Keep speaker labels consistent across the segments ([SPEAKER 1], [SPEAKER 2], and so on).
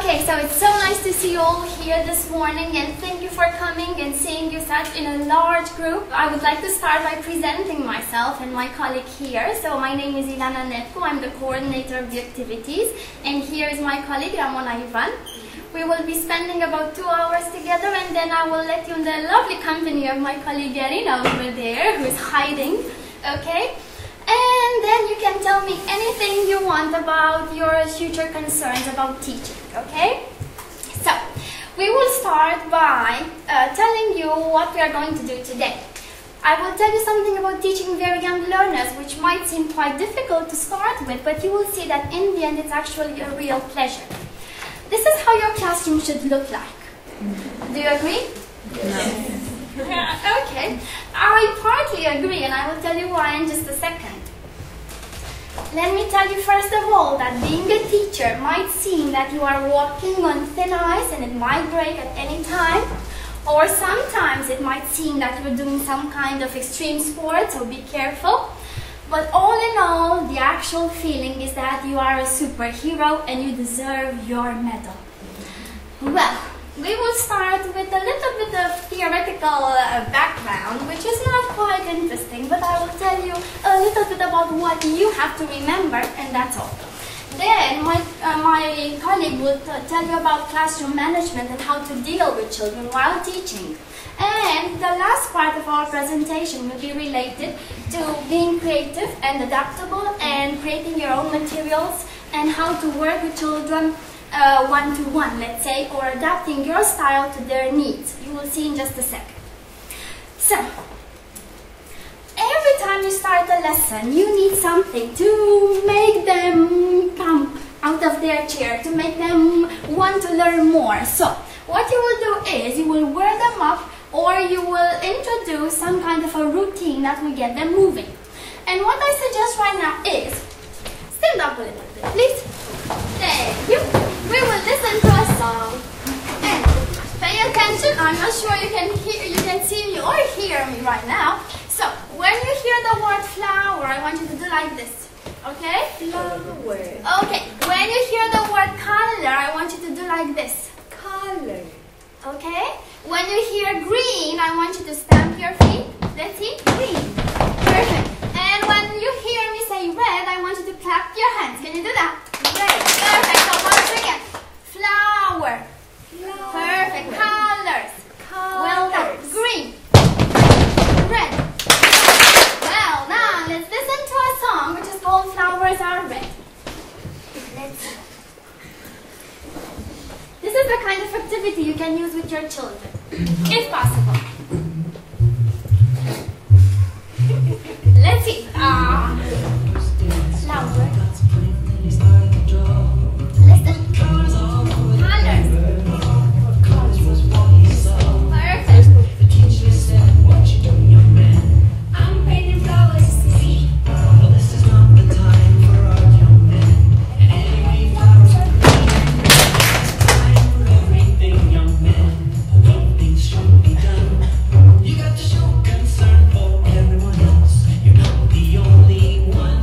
[SPEAKER 1] Okay, so it's so nice to see you all here this morning, and thank you for coming and seeing you such in a large group. I would like to start by presenting myself and my colleague here. So my name is Ilana Netko, I'm the coordinator of the activities, and here is my colleague Ramona Ivan. We will be spending about 2 hours together, and then I will let you in the lovely company of my colleague Yarina over there, who is hiding, okay? And then you can tell me anything you want about your future concerns about teaching, okay? So, we will start by telling you what we are going to do today. I will tell you something about teaching very young learners, which might seem quite difficult to start with, but you will see that in the end it's actually a real pleasure. This is how your classroom should look like. Do you agree?
[SPEAKER 2] Yes.
[SPEAKER 1] Okay, I partly agree, and I will tell you why in just a second. Let me tell you first of all that being a teacher might seem that you are walking on thin ice and it might break at any time, or sometimes it might seem that you're doing some kind of extreme sport, so be careful. But all in all, the actual feeling is that you are a superhero and you deserve your medal. Well, we will start with a little bit of theoretical background, which is not quite interesting, but I will tell you a little bit about what you have to remember, and that's all. Then my colleague will tell you about classroom management and how to deal with children while teaching. And the last part of our presentation will be related to being creative and adaptable and creating your own materials and how to work with children one-to-one, let's say, or adapting your style to their needs. You will see in just a second. So, every time you start a lesson, you need something to make them come out of their chair, to make them want to learn more. So, what you will do is you will wear them up, or you will introduce some kind of a routine that will get them moving. And what I suggest right now is, stand up a little bit, please. Thank you. We will listen to a song. And pay attention. I'm not sure you can see me or hear me right now. So, when you hear the word flower, I want you to do like this. Okay?
[SPEAKER 2] Flower.
[SPEAKER 1] Okay. When you hear the word color, I want you to do like this.
[SPEAKER 2] Color.
[SPEAKER 1] Okay? When you hear green, I want you to stamp your feet. Let's see. Green. Perfect. And when you hear me say red, I want you to clap your hands. Can you do that? Red. Perfect. So once again. Flower.
[SPEAKER 2] Flower.
[SPEAKER 1] Perfect. Colors.
[SPEAKER 2] Colors.
[SPEAKER 1] Well done. Green. Red. Well done. Let's listen to a song which is called Flowers Are Red. Let's see. This is the kind of activity you can use with your children, if possible. Let's see. Flower. Listen. Colors. Perfect.
[SPEAKER 3] I'm painting flowers to see.
[SPEAKER 4] This is not the time for argument. Anyway, flowers are time for everything, young men. Although things should be done, you got to show concern for everyone else. You're not the only one.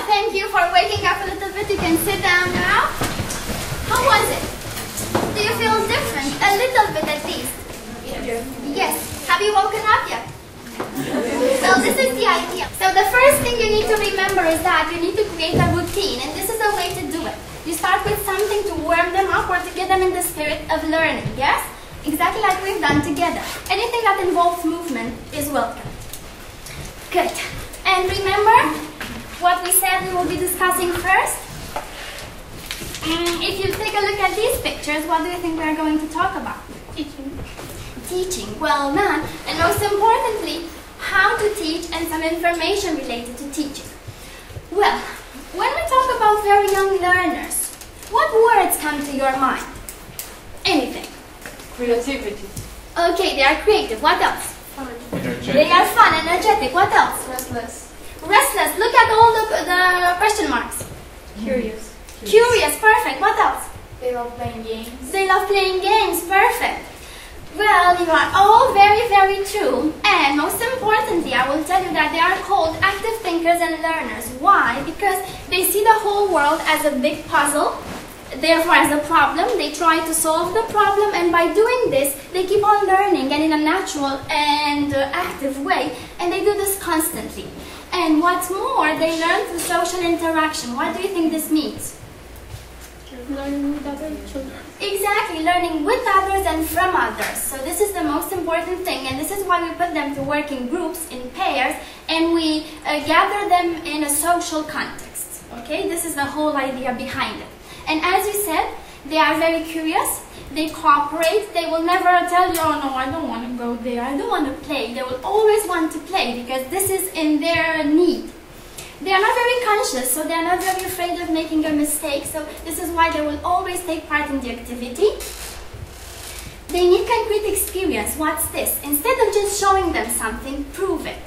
[SPEAKER 1] thank you for waking up a little bit. You can sit down now. How was it? Do you feel different? A little bit at least? Yes. Have you woken up yet? So this is the idea. So the first thing you need to remember is that you need to create a routine, and this is a way to do it. You start with something to warm them up or to get them in the spirit of learning, yes? Exactly like we've done together. Anything that involves movement is welcome. Good. And remember what we said we will be discussing first? If you take a look at these pictures, what do you think we are going to talk about? Teaching. Teaching. Well done. And most importantly, how to teach and some information related to teaching. Well, when we talk about very young learners, what words come to your mind? Anything.
[SPEAKER 2] Creativity.
[SPEAKER 1] Okay, they are creative. What else?
[SPEAKER 5] Energetic.
[SPEAKER 1] They are fun, energetic. What else?
[SPEAKER 2] Restless.
[SPEAKER 1] Restless. Look at all the question marks.
[SPEAKER 2] Curious.
[SPEAKER 1] Curious. Perfect. What else?
[SPEAKER 2] They love playing games.
[SPEAKER 1] They love playing games. Perfect. Well, you are all very, very true. And most importantly, I will tell you that they are called active thinkers and learners. Why? Because they see the whole world as a big puzzle, therefore as a problem. They try to solve the problem, and by doing this, they keep on learning, and in a natural and active way, and they do this constantly. And what's more, they learn through social interaction. What do you think this means?
[SPEAKER 2] Learning with other children.
[SPEAKER 1] Exactly, learning with others and from others. So this is the most important thing, and this is why we put them to work in groups, in pairs, and we gather them in a social context. Okay, this is the whole idea behind it. And as you said, they are very curious, they cooperate, they will never tell you, oh no, I don't want to go there, I don't want to play. They will always want to play because this is in their need. They are not very conscious, so they are not very afraid of making a mistake, so this is why they will always take part in the activity. They need concrete experience. What's this? Instead of just showing them something, prove it.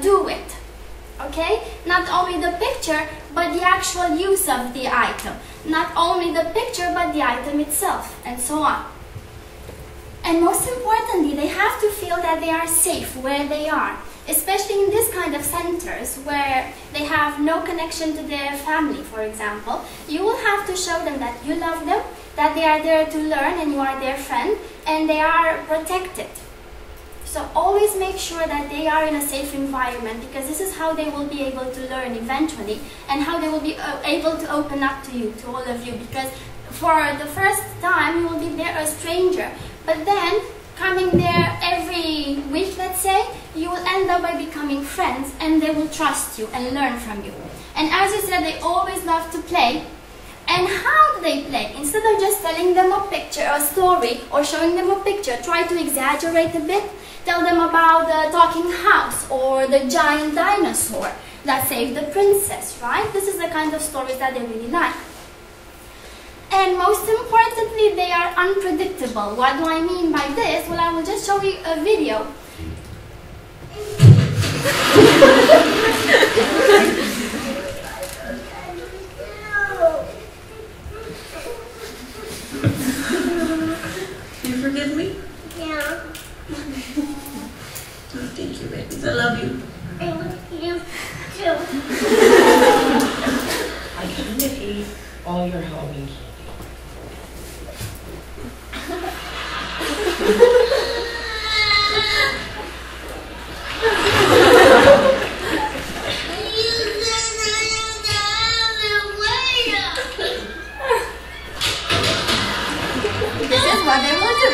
[SPEAKER 1] Do it. Okay? Not only the picture, but the actual use of the item. Not only the picture, but the item itself, and so on. And most importantly, they have to feel that they are safe where they are. Especially in this kind of centers where they have no connection to their family, for example, you will have to show them that you love them, that they are there to learn and you are their friend, and they are protected. So always make sure that they are in a safe environment, because this is how they will be able to learn eventually, and how they will be able to open up to you, to all of you, because for the first time you will be there a stranger, but then coming there every week, let's say, you will end up by becoming friends, and they will trust you and learn from you. And as you said, they always love to play. And how do they play? Instead of just telling them a picture, a story, or showing them a picture, try to exaggerate a bit. Tell them about the talking house or the giant dinosaur that saved the princess, right? This is the kind of stories that they really like. And most importantly, they are unpredictable. What do I mean by this? Well, I will just show you a video.
[SPEAKER 6] You forgive me?
[SPEAKER 1] Yeah.
[SPEAKER 6] Oh, thank you, babies. I love you.
[SPEAKER 1] I love you too.
[SPEAKER 7] I kind of ate all your Halloween candy.
[SPEAKER 1] This is what they will do.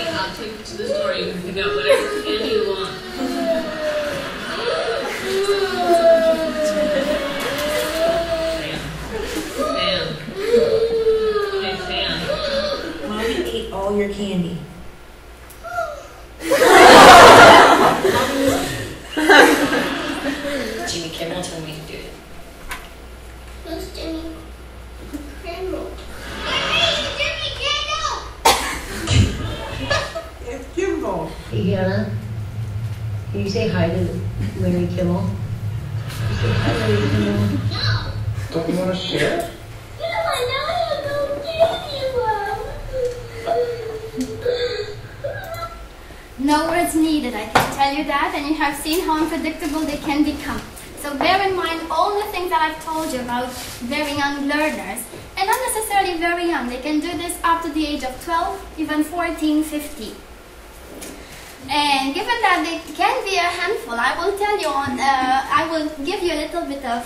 [SPEAKER 7] I'll take you to the store. You can pick out whatever candy you want. Sam. Hey, Sam.
[SPEAKER 6] Mommy ate all your candy.
[SPEAKER 7] Jimmy Kimmel told me to do it.
[SPEAKER 1] Who's Jimmy Kimmel?
[SPEAKER 6] It's Kimball.
[SPEAKER 8] Hey, Hannah, can you say hi to Larry Kimmel? You say hi, Larry Kimmel.
[SPEAKER 1] No.
[SPEAKER 5] Don't you want to share?
[SPEAKER 1] No words needed, I can tell you that, and you have seen how unpredictable they can become. So bear in mind all the things that I've told you about very young learners, and not necessarily very young. They can do this up to the age of 12, even 14, 15. And given that they can be a handful, I will tell you I will give you a little bit of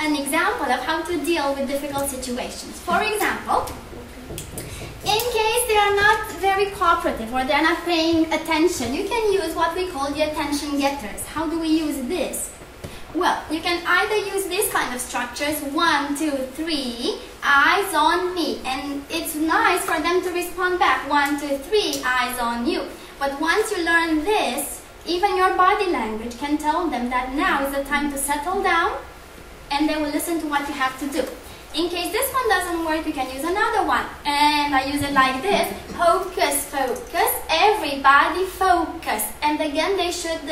[SPEAKER 1] an example of how to deal with difficult situations. For example, in case they are not very cooperative or they are not paying attention, you can use what we call the attention getters. How do we use this? Well, you can either use these kind of structures, 1, 2, 3, eyes on me, and it's nice for them to respond back, 1, 2, 3, eyes on you. But once you learn this, even your body language can tell them that now is the time to settle down, and they will listen to what you have to do. In case this one doesn't work, you can use another one. And I use it like this. Hocus pocus, everybody focus. And again, they should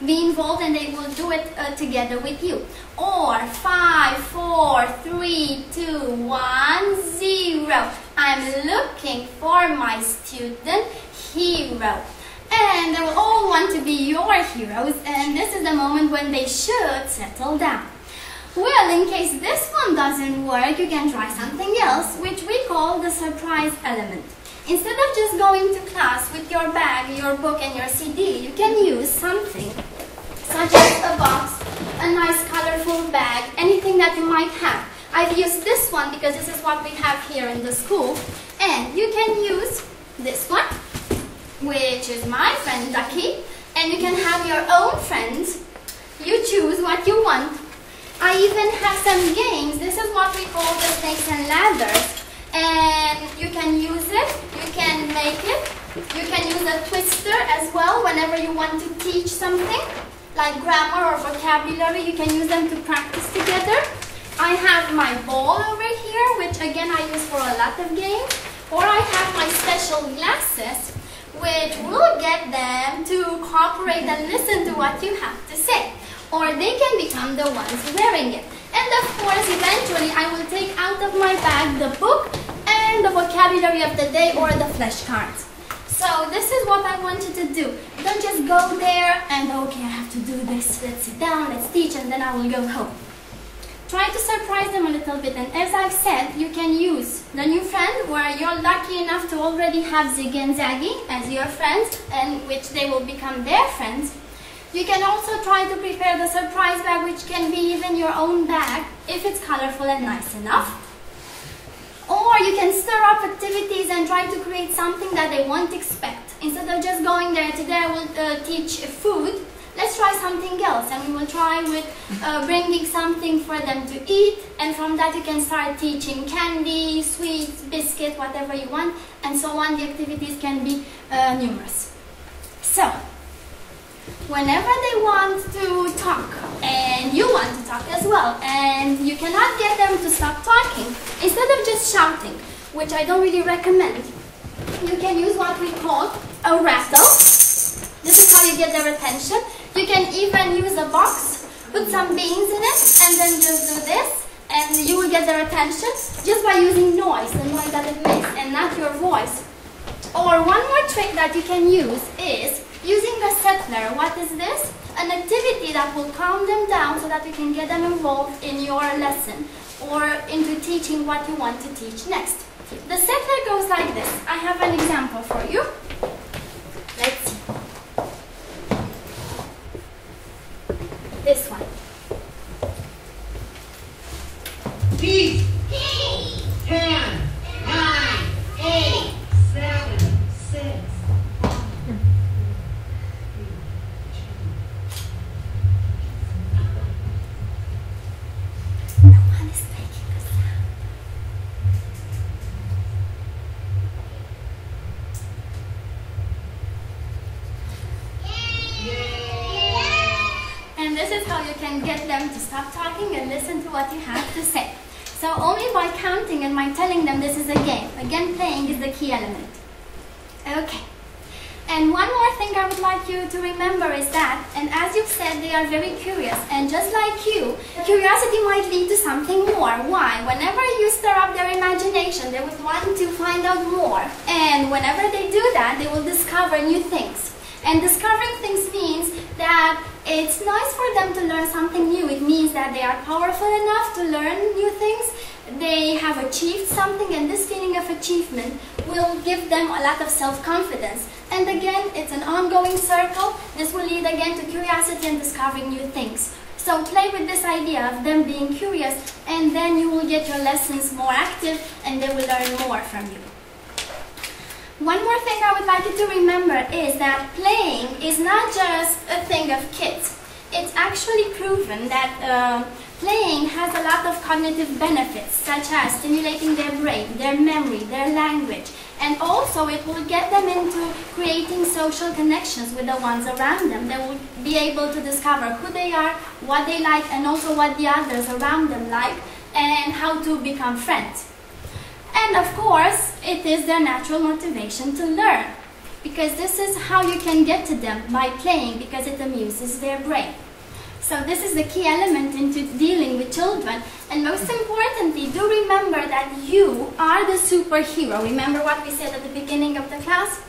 [SPEAKER 1] be involved and they will do it together with you. Or 5, 4, 3, 2, 1, 0. I'm looking for my student hero. And they will all want to be your heroes. And this is the moment when they should settle down. Well, in case this one doesn't work, you can try something else, which we call the surprise element. Instead of just going to class with your bag, your book, and your CD, you can use something such as a box, a nice colorful bag, anything that you might have. I've used this one because this is what we have here in the school. And you can use this one, which is my friend Ducky, and you can have your own friends. You choose what you want. I even have some games. This is what we call the snakes and ladders. And you can use it, you can make it. You can use a twister as well whenever you want to teach something, like grammar or vocabulary. You can use them to practice together. I have my ball over here, which again I use for a lot of games. Or I have my special glasses, which will get them to cooperate and listen to what you have to say. Or they can become the ones wearing it. And of course, eventually, I will take out of my bag the book and the vocabulary of the day or the flashcards. So this is what I want you to do. Don't just go there and, okay, I have to do this. Let's sit down, let's teach, and then I will go home. Try to surprise them a little bit. And as I've said, you can use the new friend where you're lucky enough to already have Ziggy and Zaggy as your friends, and which they will become their friends. You can also try to prepare the surprise bag, which can be even your own bag, if it's colorful and nice enough. Or you can stir up activities and try to create something that they won't expect. Instead of just going there, today I will teach food, let's try something else. And we will try with bringing something for them to eat. And from that you can start teaching candy, sweets, biscuit, whatever you want. And so on, the activities can be numerous. So, whenever they want to talk, and you want to talk as well, and you cannot get them to stop talking, instead of just shouting, which I don't really recommend, you can use what we call a rattle. This is how you get their attention. You can even use a box, put some beans in it, and then just do this, and you will get their attention just by using noise, the noise that it makes, and not your voice. Or one more trick that you can use is using the settler. What is this? An activity that will calm them down so that you can get them involved in your lesson or into teaching what you want to teach next. The settler goes like this. I have an example for you. Let's see. This one.
[SPEAKER 6] Peace. 10, 9, 8, 7, 6.
[SPEAKER 1] Get them to stop talking and listen to what you have to say. So only by counting and by telling them this is a game. Again, playing is the key element. Okay. And one more thing I would like you to remember is that, and as you've said, they are very curious. And just like you, curiosity might lead to something more. Why? Whenever you stir up their imagination, they would want to find out more. And whenever they do that, they will discover new things. And discovering things means that it's nice for them to learn something new. It means that they are powerful enough to learn new things. They have achieved something, and this feeling of achievement will give them a lot of self-confidence. And again, it's an ongoing circle. This will lead again to curiosity and discovering new things. So play with this idea of them being curious, and then you will get your lessons more active and they will learn more from you. One more thing I would like you to remember is that playing is not just a thing of kids. It's actually proven that playing has a lot of cognitive benefits, such as stimulating their brain, their memory, their language, and also it will get them into creating social connections with the ones around them. They will be able to discover who they are, what they like, and also what the others around them like, and how to become friends. And of course, it is their natural motivation to learn, because this is how you can get to them, by playing, because it amuses their brain. So this is the key element into dealing with children. And most importantly, do remember that you are the superhero. Remember what we said at the beginning of the class?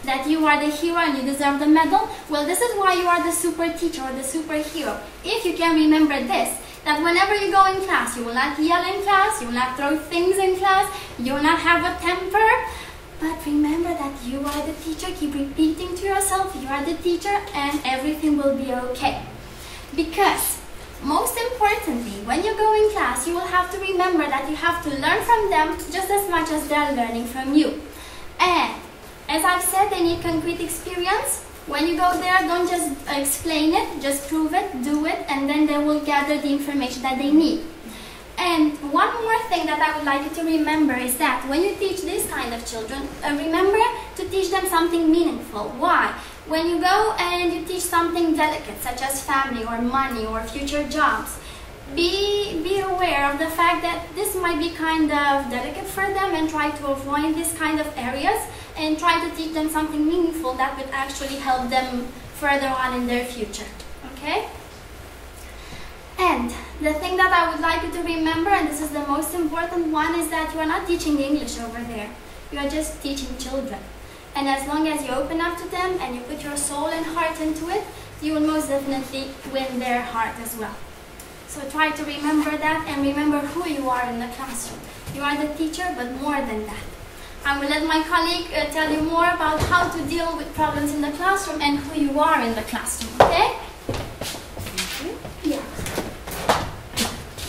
[SPEAKER 1] That you are the hero and you deserve the medal? Well, this is why you are the super teacher or the superhero. If you can remember this, that whenever you go in class, you will not yell in class, you will not throw things in class, you will not have a temper. But remember that you are the teacher. Keep repeating to yourself, you are the teacher, and everything will be okay. Because, most importantly, when you go in class, you will have to remember that you have to learn from them just as much as they're learning from you. And, as I've said, they need concrete experience. When you go there, don't just explain it, just prove it, do it, and then they will gather the information that they need. And one more thing that I would like you to remember is that when you teach this kind of children, remember to teach them something meaningful. Why? When you go and you teach something delicate, such as family or money or future jobs, be aware of the fact that this might be kind of delicate for them, and try to avoid this kind of areas and try to teach them something meaningful that would actually help them further on in their future. Okay? And the thing that I would like you to remember, and this is the most important one, is that you are not teaching English over there. You are just teaching children. And as long as you open up to them and you put your soul and heart into it, you will most definitely win their heart as well. So try to remember that, and remember who you are in the classroom. You are the teacher, but more than that. I will let my colleague tell you more about how to deal with problems in the classroom and who you are in the classroom, okay?
[SPEAKER 9] Yeah.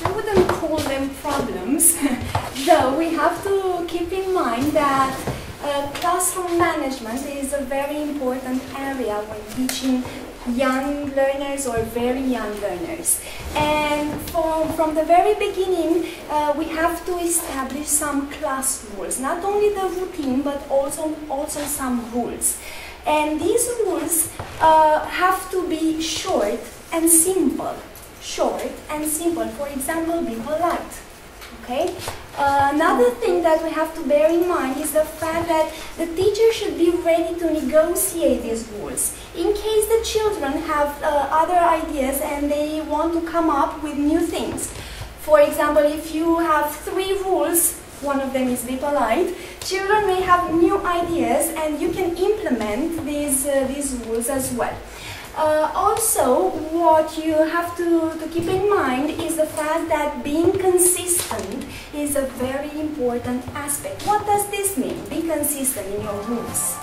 [SPEAKER 9] I wouldn't call them problems, though we have to keep in mind that classroom management is a very important area when teaching young learners or very young learners. And from the very beginning, we have to establish some class rules, not only the routine, but also some rules. And these rules have to be short and simple. Short and simple. For example, be polite. Okay? Another thing that we have to bear in mind is the fact that the teacher should be ready to negotiate these rules. In case the children have other ideas and they want to come up with new things. For example, if you have 3 rules, one of them is be polite, children may have new ideas and you can implement these rules as well. Also, what you have to keep in mind is the fact that being consistent is a very important aspect. What does this mean? Be consistent in your rules.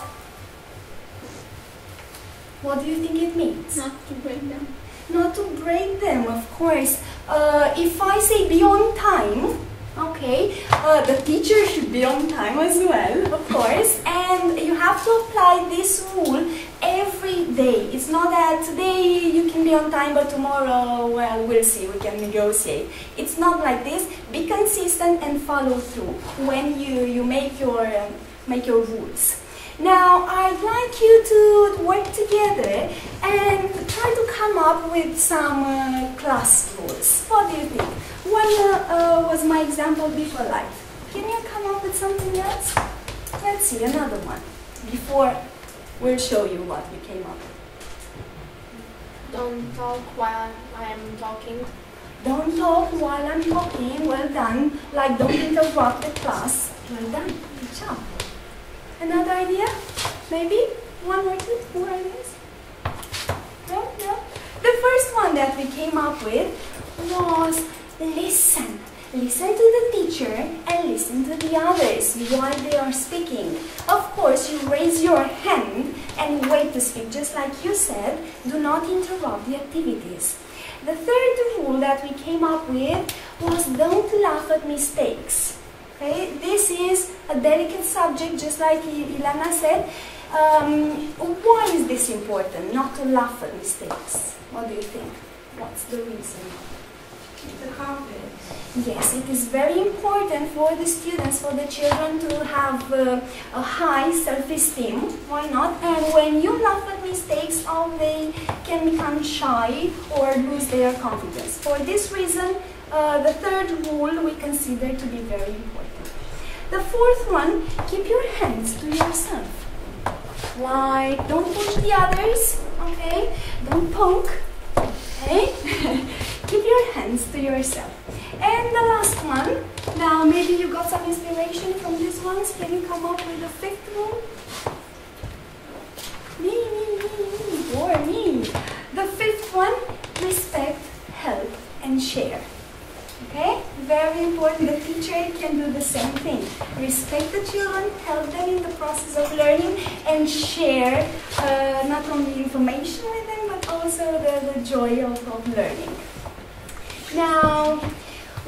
[SPEAKER 9] What do you think it means?
[SPEAKER 2] Not to break them.
[SPEAKER 9] Not to break them, of course. If I say be on time, okay, the teacher should be on time as well, of course, and you have to apply this rule every day. It's not that today you can be on time, but tomorrow, well, we'll see, we can negotiate. It's not like this. Be consistent and follow through when you make your rules. Now, I'd like you to work together and try to come up with some class rules. What do you think? One was my example, be polite. Can you come up with something else? Let's see, another one. Before we'll show you what we came up with.
[SPEAKER 2] Don't talk while I am talking.
[SPEAKER 9] Don't talk while I'm talking. Well done. Like, don't interrupt the class. Well done. Good job. Another idea? Maybe? One or two more ideas? No, no. The first one that we came up with was listen. Listen to the teacher and listen to the others while they are speaking. Of course, you raise your hand and wait to speak, just like you said. Do not interrupt the activities. The third rule that we came up with was don't laugh at mistakes. Okay? This is a delicate subject, just like Ilana said. Why is this important, not to laugh at mistakes? What do you think? What's the reason?
[SPEAKER 2] The confidence.
[SPEAKER 9] Yes, it is very important for the students, for the children to have a high self-esteem. Why not? And when you laugh at mistakes, they can become shy or lose their confidence. For this reason, the third rule we consider to be very important. The fourth one, keep your hands to yourself. Like, don't push the others, okay? Don't poke, okay? Keep your hands to yourself. And the last one, now maybe you got some inspiration from these ones. Can you come up with the fifth rule? Me, or me. The fifth one, respect, help, and share. Okay? Very important. The teacher can do the same thing. Respect the children, help them in the process of learning, and share not only information with them, but also the joy of learning. Now,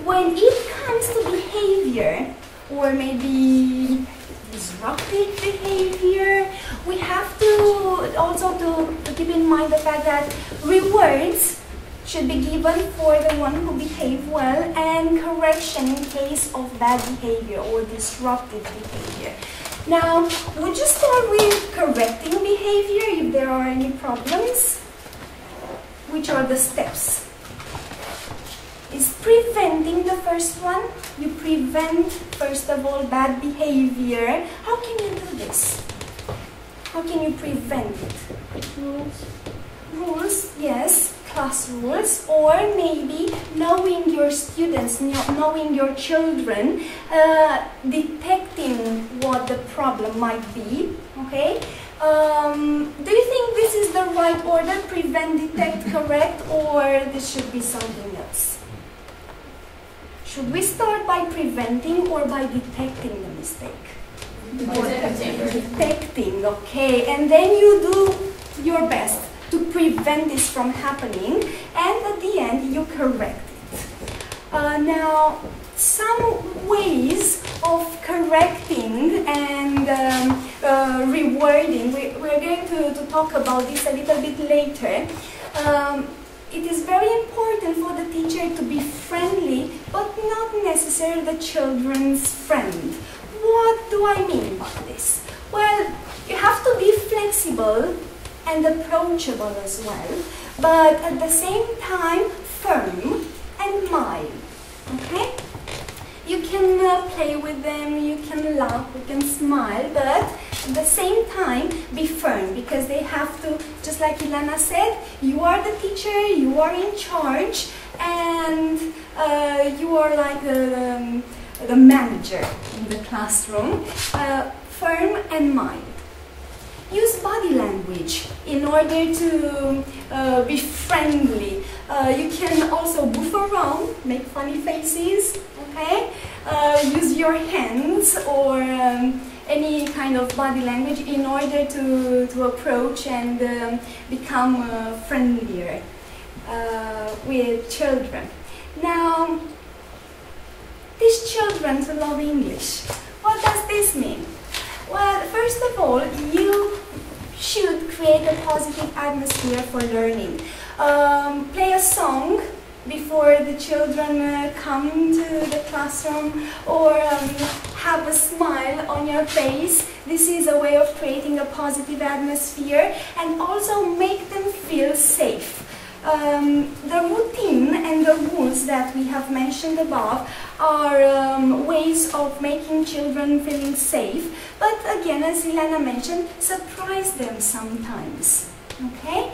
[SPEAKER 9] when it comes to behavior, or maybe disruptive behavior, we have to also to keep in mind the fact that rewards should be given for the one who behaved well, and correction in case of bad behavior or disruptive behavior. Now, would you start with correcting behavior if there are any problems? Which are the steps? Is preventing the first one? You prevent, first of all, bad behavior. How can you do this? How can you prevent it?
[SPEAKER 2] Rules.
[SPEAKER 9] Rules, yes, class rules, or maybe knowing your students, knowing your children, detecting what the problem might be, okay? Do you think this is the right order, prevent, detect, correct, or this should be something else? Should we start by preventing or by detecting the mistake? Detecting, okay. And then you do your best to prevent this from happening, and at the end you correct it. Now, some ways of correcting and rewarding, we're going to talk about this a little bit later. It is very important for the teacher to be friendly, but not necessarily the children's friend. What do I mean by this? Well, you have to be flexible and approachable as well, but at the same time firm and mild. Okay? You can play with them, you can laugh, you can smile, but at the same time be firm, because they have to, just like Ilana said, you are the teacher, you are in charge, and you are like the manager in the classroom. Firm and mild. Use body language in order to be friendly. You can also goof around, make funny faces, okay? Use your hands or any kind of body language in order to approach and become friendlier with children. Now, teach children to love English. What does this mean? Well, first of all, you should create a positive atmosphere for learning. Play a song before the children come to the classroom, or have a smile on your face. This is a way of creating a positive atmosphere, and also make them feel safe. The routine and the rules that we have mentioned above are ways of making children feeling safe, but again, as Ilana mentioned, surprise them sometimes, okay?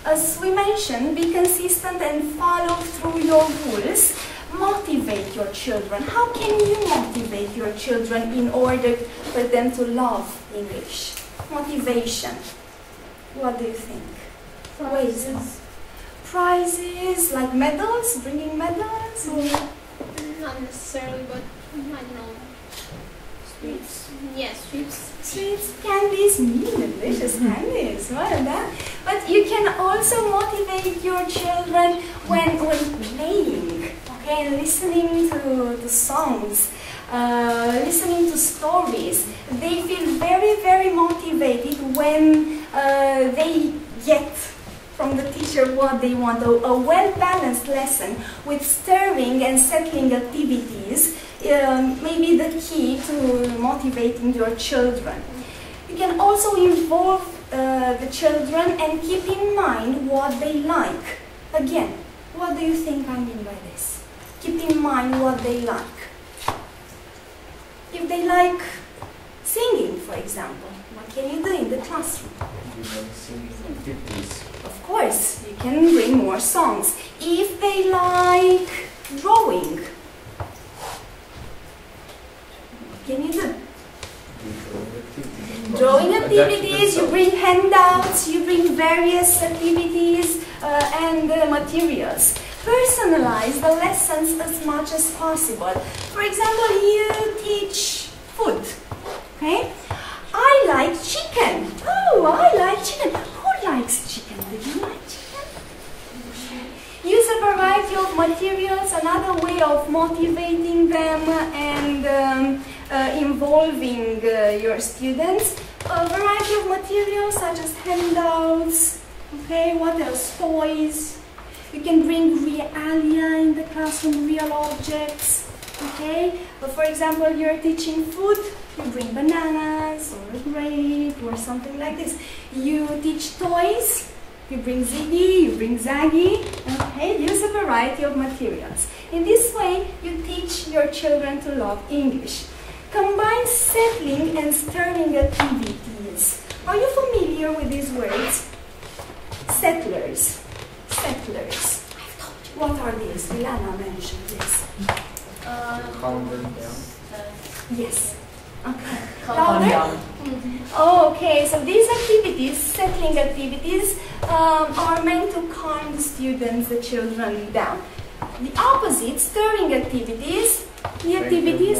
[SPEAKER 9] As we mentioned, be consistent and follow through your rules. Motivate your children. How can you motivate your children in order for them to love English? Motivation. What do you think? ways? Prizes, like medals, bringing medals? Or?
[SPEAKER 3] Not necessarily, but I don't know. Sweets. Yes, sweets.
[SPEAKER 9] Sweets, candies, delicious candies, well done. But you can also motivate your children when playing, okay, and listening to songs, listening to stories. They feel very, very motivated when they get from the teacher what they want. A well-balanced lesson with stirring and settling activities may be the key to motivating your children. You can also involve the children and keep in mind what they like. Again, what do you think I mean by this? Keep in mind what they like. If they like singing, for example, what can you do in the classroom? Of course, you can bring more songs. If they like drawing, what can you do? Drawing activities, you bring handouts, you bring various activities and materials. Personalize the lessons as much as possible. For example, you teach food, okay? I like chicken. Oh, I like chicken. Who likes chicken? Do you like chicken? Use a variety of materials, another way of motivating them and involving your students. A variety of materials such as handouts, okay, what else? Toys. You can bring realia in the classroom, real objects, okay? For example, you're teaching food, you bring bananas or a grape or something like this. You teach toys, you bring Ziggy, you bring Zaggy, okay? Use a variety of materials. In this way, you teach your children to love English. Combine settling and stirring activities. Are you familiar with these words? Settlers. Settlers. I've told you. What are these? Milana mentioned this.
[SPEAKER 5] Calm them down.
[SPEAKER 9] Yes. Okay.
[SPEAKER 8] Calm down.
[SPEAKER 9] Oh, okay, so these activities, settling activities, are meant to calm the students, the children down. The opposite, stirring activities, the activities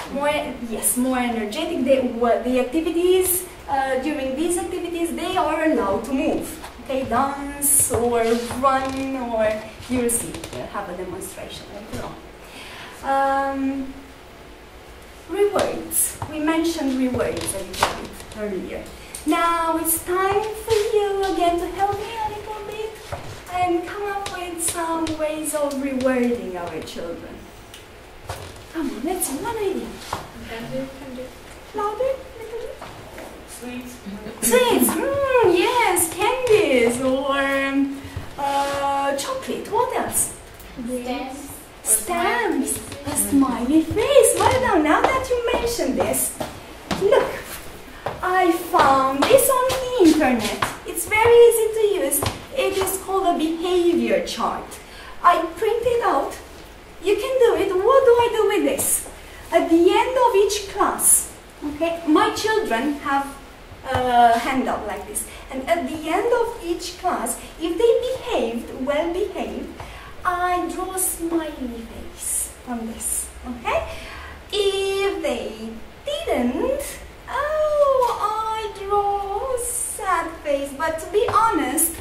[SPEAKER 9] more energetic. The activities during these activities they are allowed to move. Okay, dance or run, or you'll see. We'll have a demonstration later on. Rewards. We mentioned rewards a little bit earlier. Now it's time for you again to help me a little bit and come up with some ways of rewarding our children. Come on, let's see, one idea. Louder, little bit.
[SPEAKER 7] Sweets.
[SPEAKER 9] Sweets, yes, candies or chocolate. What else?
[SPEAKER 3] Stamps.
[SPEAKER 9] Stamps. A smiley face. Well done. Now that you mentioned this, look, I found this on the internet. It's very easy to use. It is called a behavior chart. I printed out. You can do it. What do I do with this? At the end of each class, okay, my children have a handout like this. And at the end of each class, if they behaved, well behaved, I draw a smiley face on this, okay? If they didn't, I draw a sad face. But to be honest,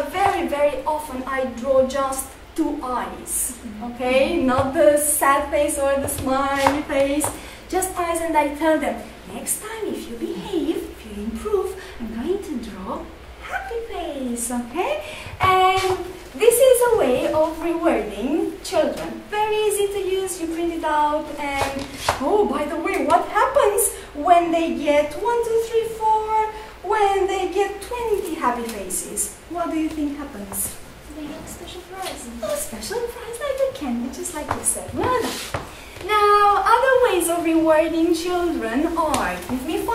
[SPEAKER 9] very, very often I draw just two eyes, okay? Not the sad face or the smiley face, just eyes, and I tell them, next time if you behave, if you improve, I'm going to draw happy face, okay? And this is a way of rewarding children. Very easy to use, you print it out, and oh, by the way, what happens when they get 1, 2, 3, 4, when they get 20 happy faces? What do you think happens?
[SPEAKER 3] They get a special prize.
[SPEAKER 9] A special prize like a candy, just like you said. Well done. Now, other ways of rewarding children are, give me 5.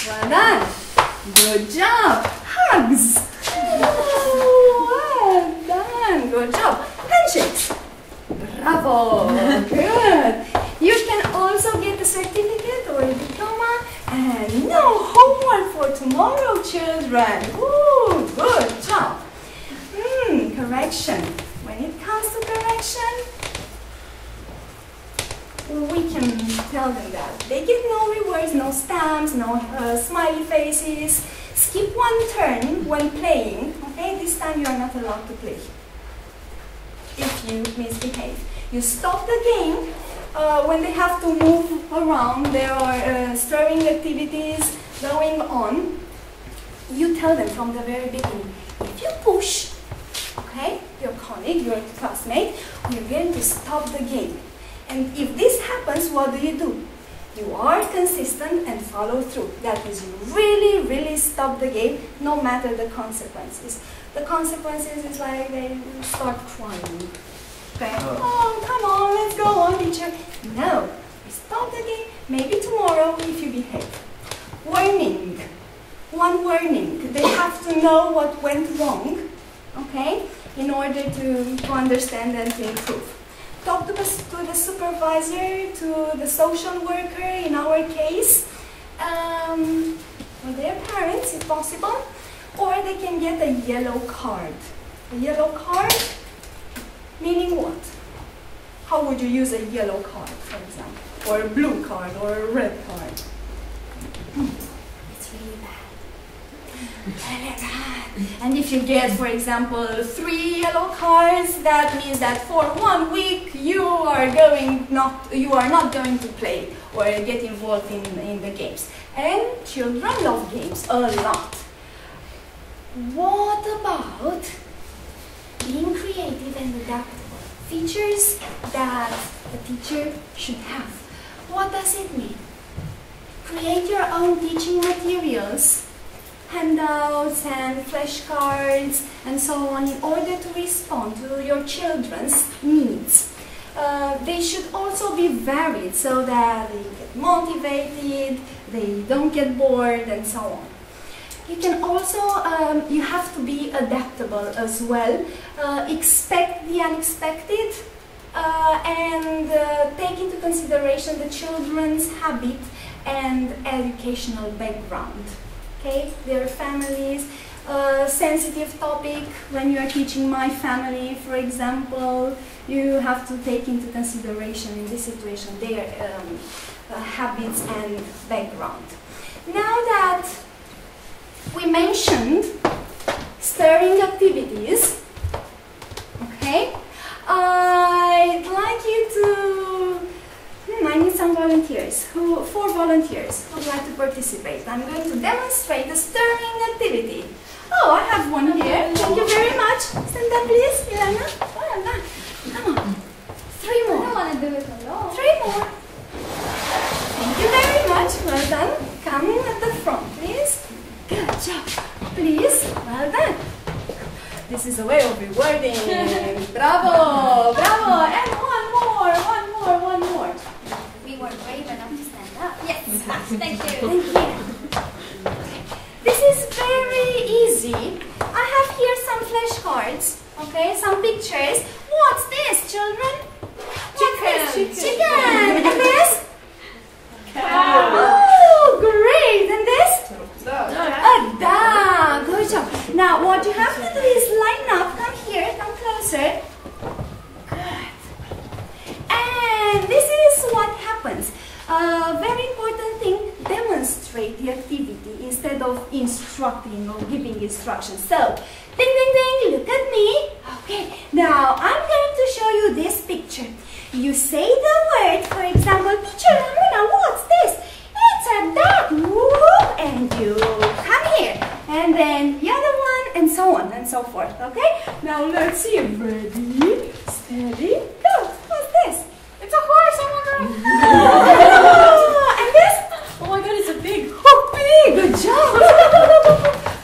[SPEAKER 9] Well done. Good job. Hugs. Oh, well done. Good job. Handshakes. Bravo. Good. You can also get a certificate or a diploma. And no homework for tomorrow, children. Ooh, correction. When it comes to correction, we can tell them that they get no rewards, no stamps, no smiley faces. Skip one turn when playing. Okay, this time you are not allowed to play if you misbehave. You stop the game when they have to move around. There are stirring activities going on. You tell them from the very beginning, if you push, okay, your colleague, your classmate, we're going to stop the game. And if this happens, what do? You are consistent and follow through. That is, you really, really stop the game, no matter the consequences. The consequences is like they start crying. Okay? Oh, come on, let's go on, teacher. No, we stop the game, maybe tomorrow if you behave. Warning. One warning. They have to know what went wrong, okay, in order to understand and to improve. Talk to the supervisor, to the social worker in our case, or their parents if possible, or they can get a yellow card. A yellow card meaning what? How would you use a yellow card, for example, or a blue card, or a red card? It's really bad. Really bad. And if you get, for example, 3 yellow cards, that means that for 1 week you are not going to play or get involved in the games. And children love games a lot. What about being creative and adaptable? Features that a teacher should have. What does it mean? Create your own teaching materials, handouts and flashcards and so on, in order to respond to your children's needs. They should also be varied so that they get motivated, they don't get bored and so on. You can also, you have to be adaptable as well. Expect the unexpected and take into consideration the children's habit and educational background. Okay, their families, sensitive topic. When you are teaching my family, for example, you have to take into consideration in this situation their habits and background. Now that we mentioned stirring activities, okay, I'd like you to, I need some volunteers, 4 volunteers who would like to participate. I'm going to demonstrate the stirring activity. Oh, I have one here. Thank you very much. Stand up, please, Elena. Well done. Come on. 3 more. I don't want to do it alone. 3 more. Thank you very much. Well done. Come in at the front, please. Good job. Please. Well done. This is a way of rewarding. Bravo. Bravo. And one more.
[SPEAKER 1] We were brave enough to stand up. Yes. Thank you.
[SPEAKER 9] Thank you. This is very easy. I have here some flashcards. Okay, some pictures. What's this, children?
[SPEAKER 3] Chicken.
[SPEAKER 9] Chicken. And this? Cow. Oh, great. And this? A dog. Good job. Now, what you have to do is line up. Come here. Come closer. Good. And this is what happens. Very important thing, demonstrate the activity instead of instructing or giving instructions. So, ding, ding, ding, look at me. Okay, now I'm going to show you this picture. You say the word, for example, teacher, Ramona, what's this? It's a dog. Whoop, and you come here. And then the other one, and so on and so forth. Okay, now let's see. Ready, steady, go. What's this?
[SPEAKER 3] It's a horse. Oh my god.
[SPEAKER 9] And this?
[SPEAKER 3] Oh my god, it's a pig.
[SPEAKER 9] Oh, pig! Good job!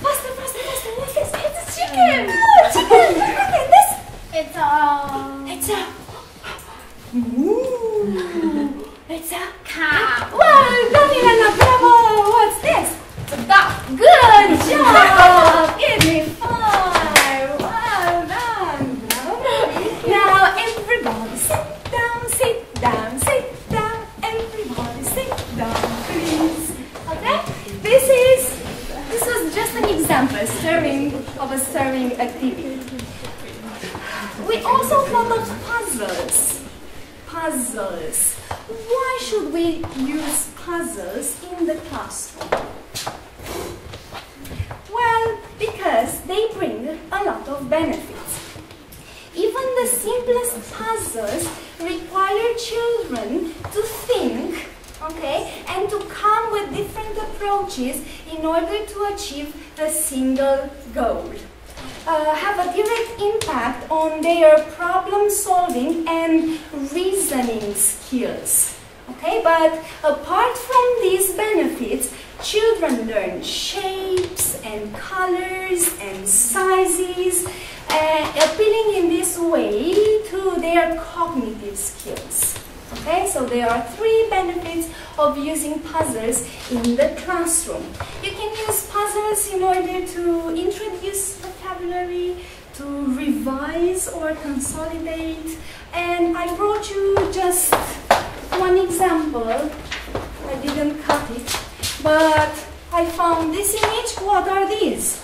[SPEAKER 9] Faster. What's this? It's a chicken! Oh, chicken! Okay, this?
[SPEAKER 1] It's a...
[SPEAKER 9] Ooh! It's a
[SPEAKER 1] cow.
[SPEAKER 9] Well done, Elena! Bravo! What's this?
[SPEAKER 1] It's a duck.
[SPEAKER 9] Good job! Give me 5! Well done! Bravo! we also thought of puzzles. Puzzles. Why should we use puzzles in the classroom? Well, because they bring a lot of benefits. Even the simplest puzzles require children to think, okay, and to come with different approaches in order to achieve a single goal. Have a direct impact on their problem solving and reasoning skills. Okay, but apart from these benefits, children learn shapes and colors and sizes, appealing in this way to their cognitive skills. Okay, so there are 3 benefits of using puzzles in the classroom. You can use puzzles in order to introduce vocabulary, to revise or consolidate, and I brought you just one example. I didn't cut it, but I found this image. What are these?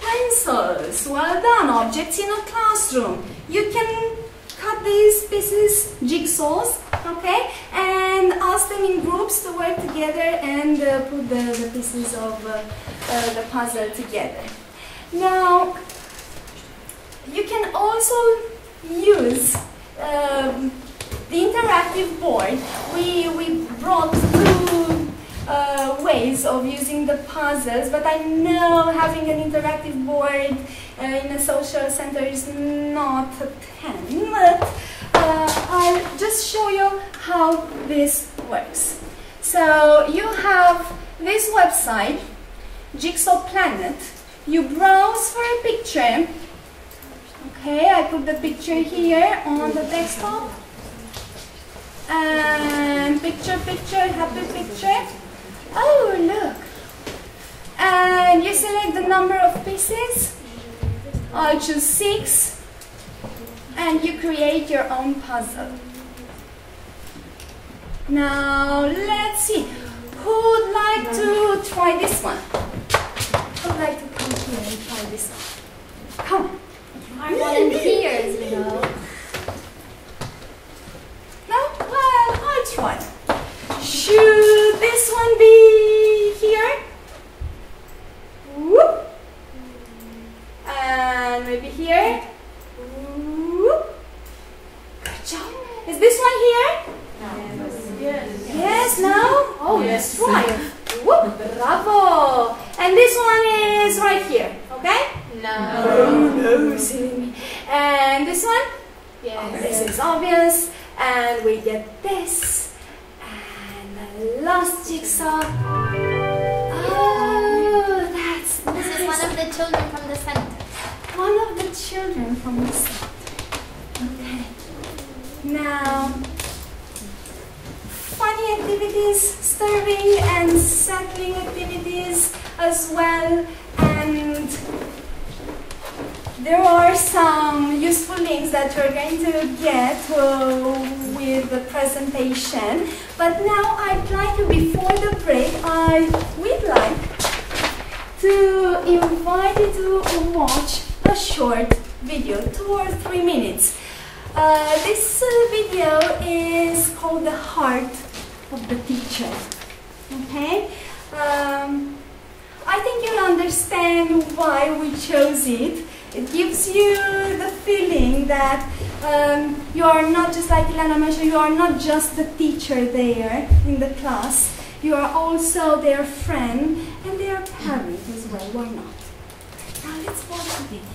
[SPEAKER 9] Pencils. Well done. Objects in a classroom. You can cut these pieces, jigsaws, okay, and ask them in groups to work together and put the pieces of the puzzle together. Now, you can also use the interactive board. We brought 2 ways of using the puzzles, but I know having an interactive board in a social center is not a 10, but I'll just show you how this works. So you have this website, Jigsaw Planet. You browse for a picture. Okay, I put the picture here on the desktop. And picture, happy picture. Oh, look. And you select the number of pieces. I'll choose 6. And you create your own puzzle. Now, let's see. Who would like to try this one? Who would like to come here and try this one? Come on.
[SPEAKER 1] Our volunteers, you know.
[SPEAKER 9] No? Well, I'll try. Should this one be here? Whoop. And maybe here? Whoop. Good job. Is this one here?
[SPEAKER 2] Yes.
[SPEAKER 9] Yes, no? Oh, yes. Let's try. Whoop. Bravo. And this one is right here, okay? No, silly me. And this one?
[SPEAKER 3] Yes.
[SPEAKER 9] Oh, this is obvious. And we get this. And the last jigsaw. Oh, that's nice.
[SPEAKER 1] This is one of the children from the center.
[SPEAKER 9] One of the children from the center. Okay. Now, funny activities, stirring and settling activities as well. And there are some useful links that you're going to get with the presentation. But now I'd like to, before the break, we'd like to invite you to watch a short video, 2 or 3 minutes. This video is called The Heart of the Teacher. Okay? I think you'll understand why we chose it. It gives you the feeling that you are not just like Ilana mentioned, you are not just the teacher there in the class. You are also their friend and their parent as well. Why not? Now let's watch the video.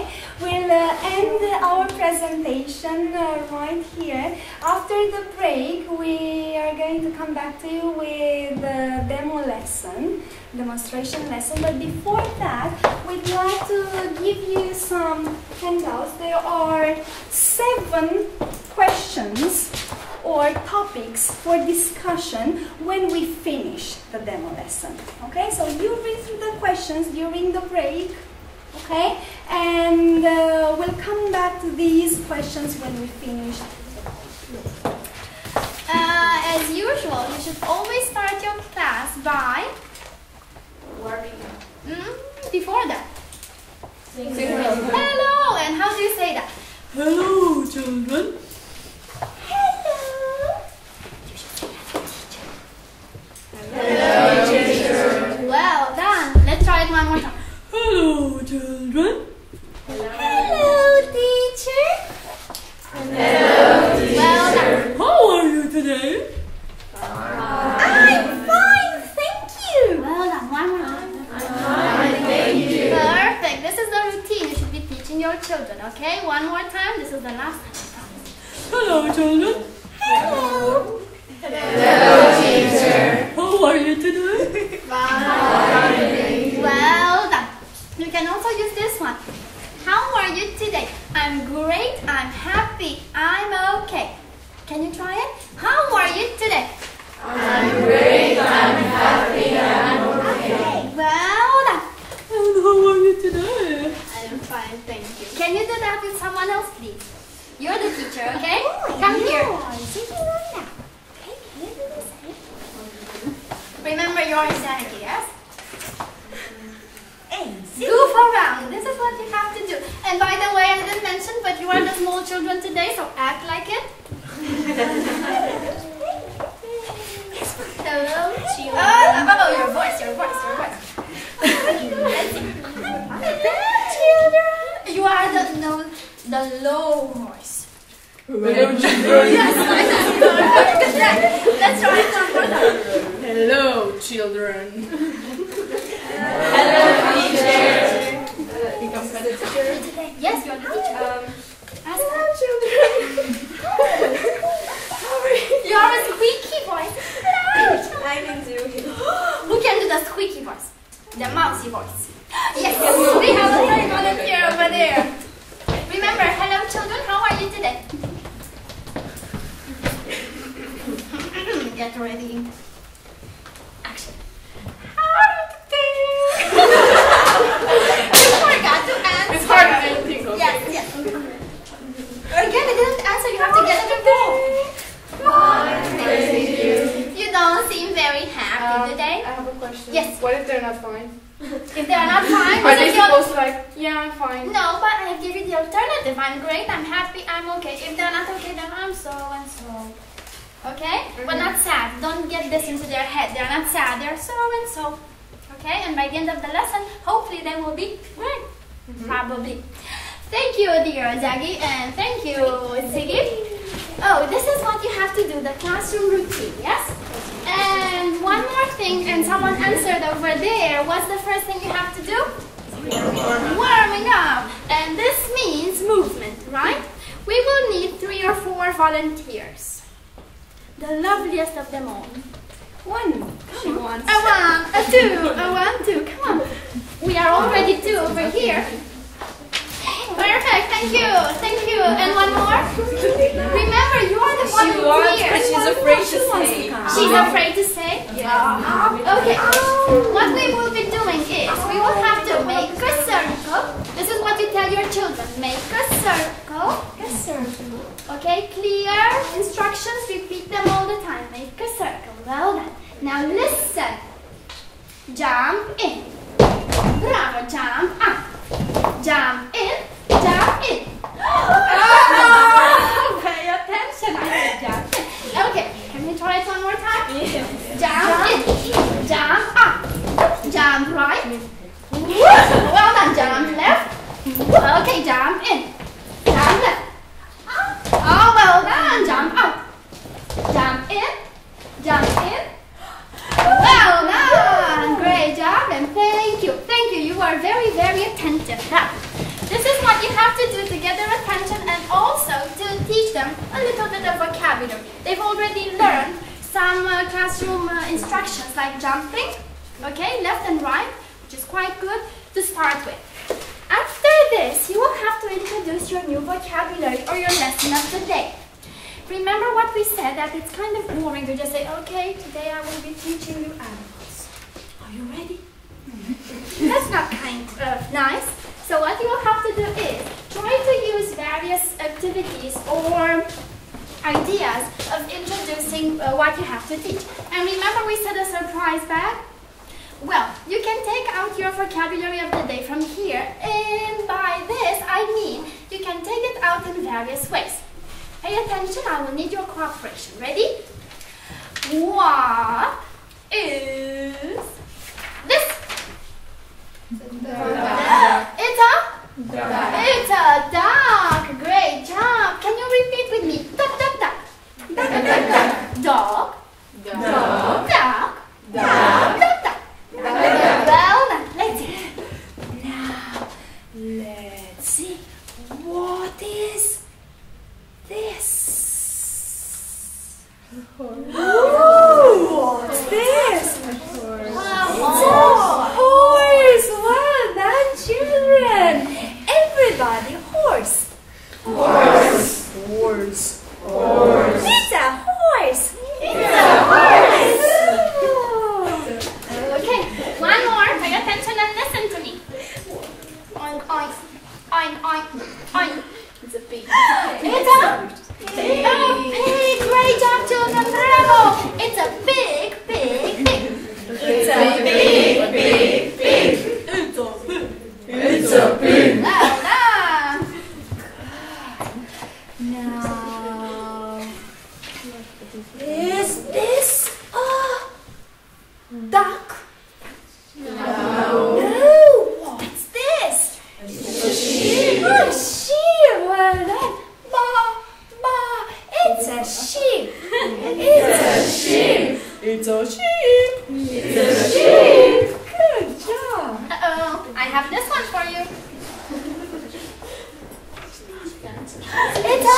[SPEAKER 9] okay? We'll end our presentation right here. After the break, we are going to come back to you with the demonstration lesson. But before that, we'd like to give you some handouts. There are 7 questions or topics for discussion when we finish the demo lesson. Okay, so you read through the questions during the break, okay, and we'll come back to these questions when we finish.
[SPEAKER 1] As usual, you should always start your class by
[SPEAKER 2] Working.
[SPEAKER 1] before that. Hello, and how do you say that?
[SPEAKER 7] Hello, children.
[SPEAKER 2] Hello, teacher.
[SPEAKER 1] Well done. Let's try it one more time.
[SPEAKER 7] Hello, children.
[SPEAKER 1] Hello, teacher.
[SPEAKER 2] Hello, teacher.
[SPEAKER 1] Well done.
[SPEAKER 7] How are you today?
[SPEAKER 1] I'm fine, thank you. Well done. One more time.
[SPEAKER 2] Thank you.
[SPEAKER 1] Perfect. This is the routine you should be teaching your children, okay? One more time. This is the last time.
[SPEAKER 7] Hello, children.
[SPEAKER 1] Hello.
[SPEAKER 2] Hello, teacher.
[SPEAKER 7] How are you today?
[SPEAKER 2] Fine.
[SPEAKER 1] Well done. You can also use this one. How are you today? I'm great, I'm happy, I'm okay. Can you try it? How are you today?
[SPEAKER 2] I'm great, I'm happy, I'm okay.
[SPEAKER 1] Well done.
[SPEAKER 7] And how are you today?
[SPEAKER 1] I'm fine, thank you. Can you do that with someone else, please? You're the teacher, okay? Come here. Remember your sanity, yes? Goof around. This is what you have to do. And by the way, I didn't mention, but you are the small children today, so act like it. Hello, children. Oh, your voice. Children. You are the low voice.
[SPEAKER 7] Hello, children.
[SPEAKER 1] Yes, let's try it one more time.
[SPEAKER 7] Hello, children.
[SPEAKER 2] Hello, teacher.
[SPEAKER 1] Yes, you're the teacher. Ask her. You have a squeaky voice.
[SPEAKER 2] I can do it.
[SPEAKER 1] Who can do the squeaky voice? The mousy voice. Yes, we have a very volunteer over there. Remember, hello children, how are you today? Get ready. Action. How are you today? You forgot to answer.
[SPEAKER 7] It's hard to think of.
[SPEAKER 1] Yes. Again, I didn't answer. You have to get it involved.
[SPEAKER 2] Thank you.
[SPEAKER 1] You don't seem very happy today.
[SPEAKER 5] I have a question.
[SPEAKER 1] Yes.
[SPEAKER 5] What if they're not fine?
[SPEAKER 1] If they are not fine,
[SPEAKER 5] Are
[SPEAKER 1] this
[SPEAKER 5] they
[SPEAKER 1] is your...
[SPEAKER 5] supposed to yeah, I'm fine.
[SPEAKER 1] No, but I give you the alternative. I'm great, I'm happy, I'm okay. If they're not okay, then I'm so and so. Okay? But not sad. Don't get this into their head. They're not sad. They're so and so. Okay? And by the end of the lesson, hopefully they will be great. Probably. Thank you, dear Zaggy, and thank you, Siggy. Oh, this is what you have to do, the classroom routine, yes? And one more thing, and someone answered over there. What's the first thing you have to do? Warming up. And this means movement, right? We will need 3 or 4 volunteers. The loveliest of them all. 1.
[SPEAKER 2] She wants
[SPEAKER 1] A 1, a 2, a 1, 2. Come on. We are already 2 over here. Perfect, thank you. And one more? Remember, you are the volunteer.
[SPEAKER 2] she's afraid to say.
[SPEAKER 1] She's afraid to say? Okay. What we will be doing is, we will have to make a circle. This is what you tell your children. Make a circle. Okay, clear instructions. Repeat them all the time. Make a circle. Well done. Now listen. Jump in. Bravo, jump up. Jump in. Jump in. Pay attention. I said jump in. Okay, can we try it one more time? Jump in. Jump up. Jump right. Well done. Jump left. Okay, jump in. Jump left. Oh, well done. Jump up. Jump in. Jump in. Well done. Great job, and thank you. You are very, very attentive. Now, this is what have to do to get their attention and also to teach them a little bit of vocabulary. They've already learned some classroom instructions like jumping, okay, left and right, which is quite good to start with. After this, you will have to introduce your new vocabulary or your lesson of the day. Remember what we said, that it's kind of boring to just say, okay, today I will be teaching you animals. Are you ready? That's not kind of nice. So what you will have to do is try to use various activities or ideas of introducing what you have to teach. And remember we said a surprise bag? Well, you can take out your vocabulary of the day from here, and by this I mean you can take it out in various ways. Pay attention, I will need your cooperation. Ready? What is this? It's a duck. Great job. Can you repeat with me? Duck, duck, duck. Duck, duck, duck. Dog. Dog. Duck. Duck. Duck, duck. Well done. Let's see. Now, let's see. What is this? Ooh, what's this? Horse! Well done, children! Everybody, horse! Horse! Horse! Horse! It's a horse! It's a horse! Okay, one more. Pay attention and listen to me. Oink, oink, oink, oink, oink. It's a pig. It's a pig! Great job, children! Bravo! It's a big, big, big. It's a big, big, big. It's a pig. It's a pig. Well done. Now, is this a duck? No. What's this? It's a sheep. A sheep. Well done. Ba, ba. It's a sheep. It's a sheep. It's a sheep. It's a sheep. Good job. Uh-oh. I have this one for you. It's a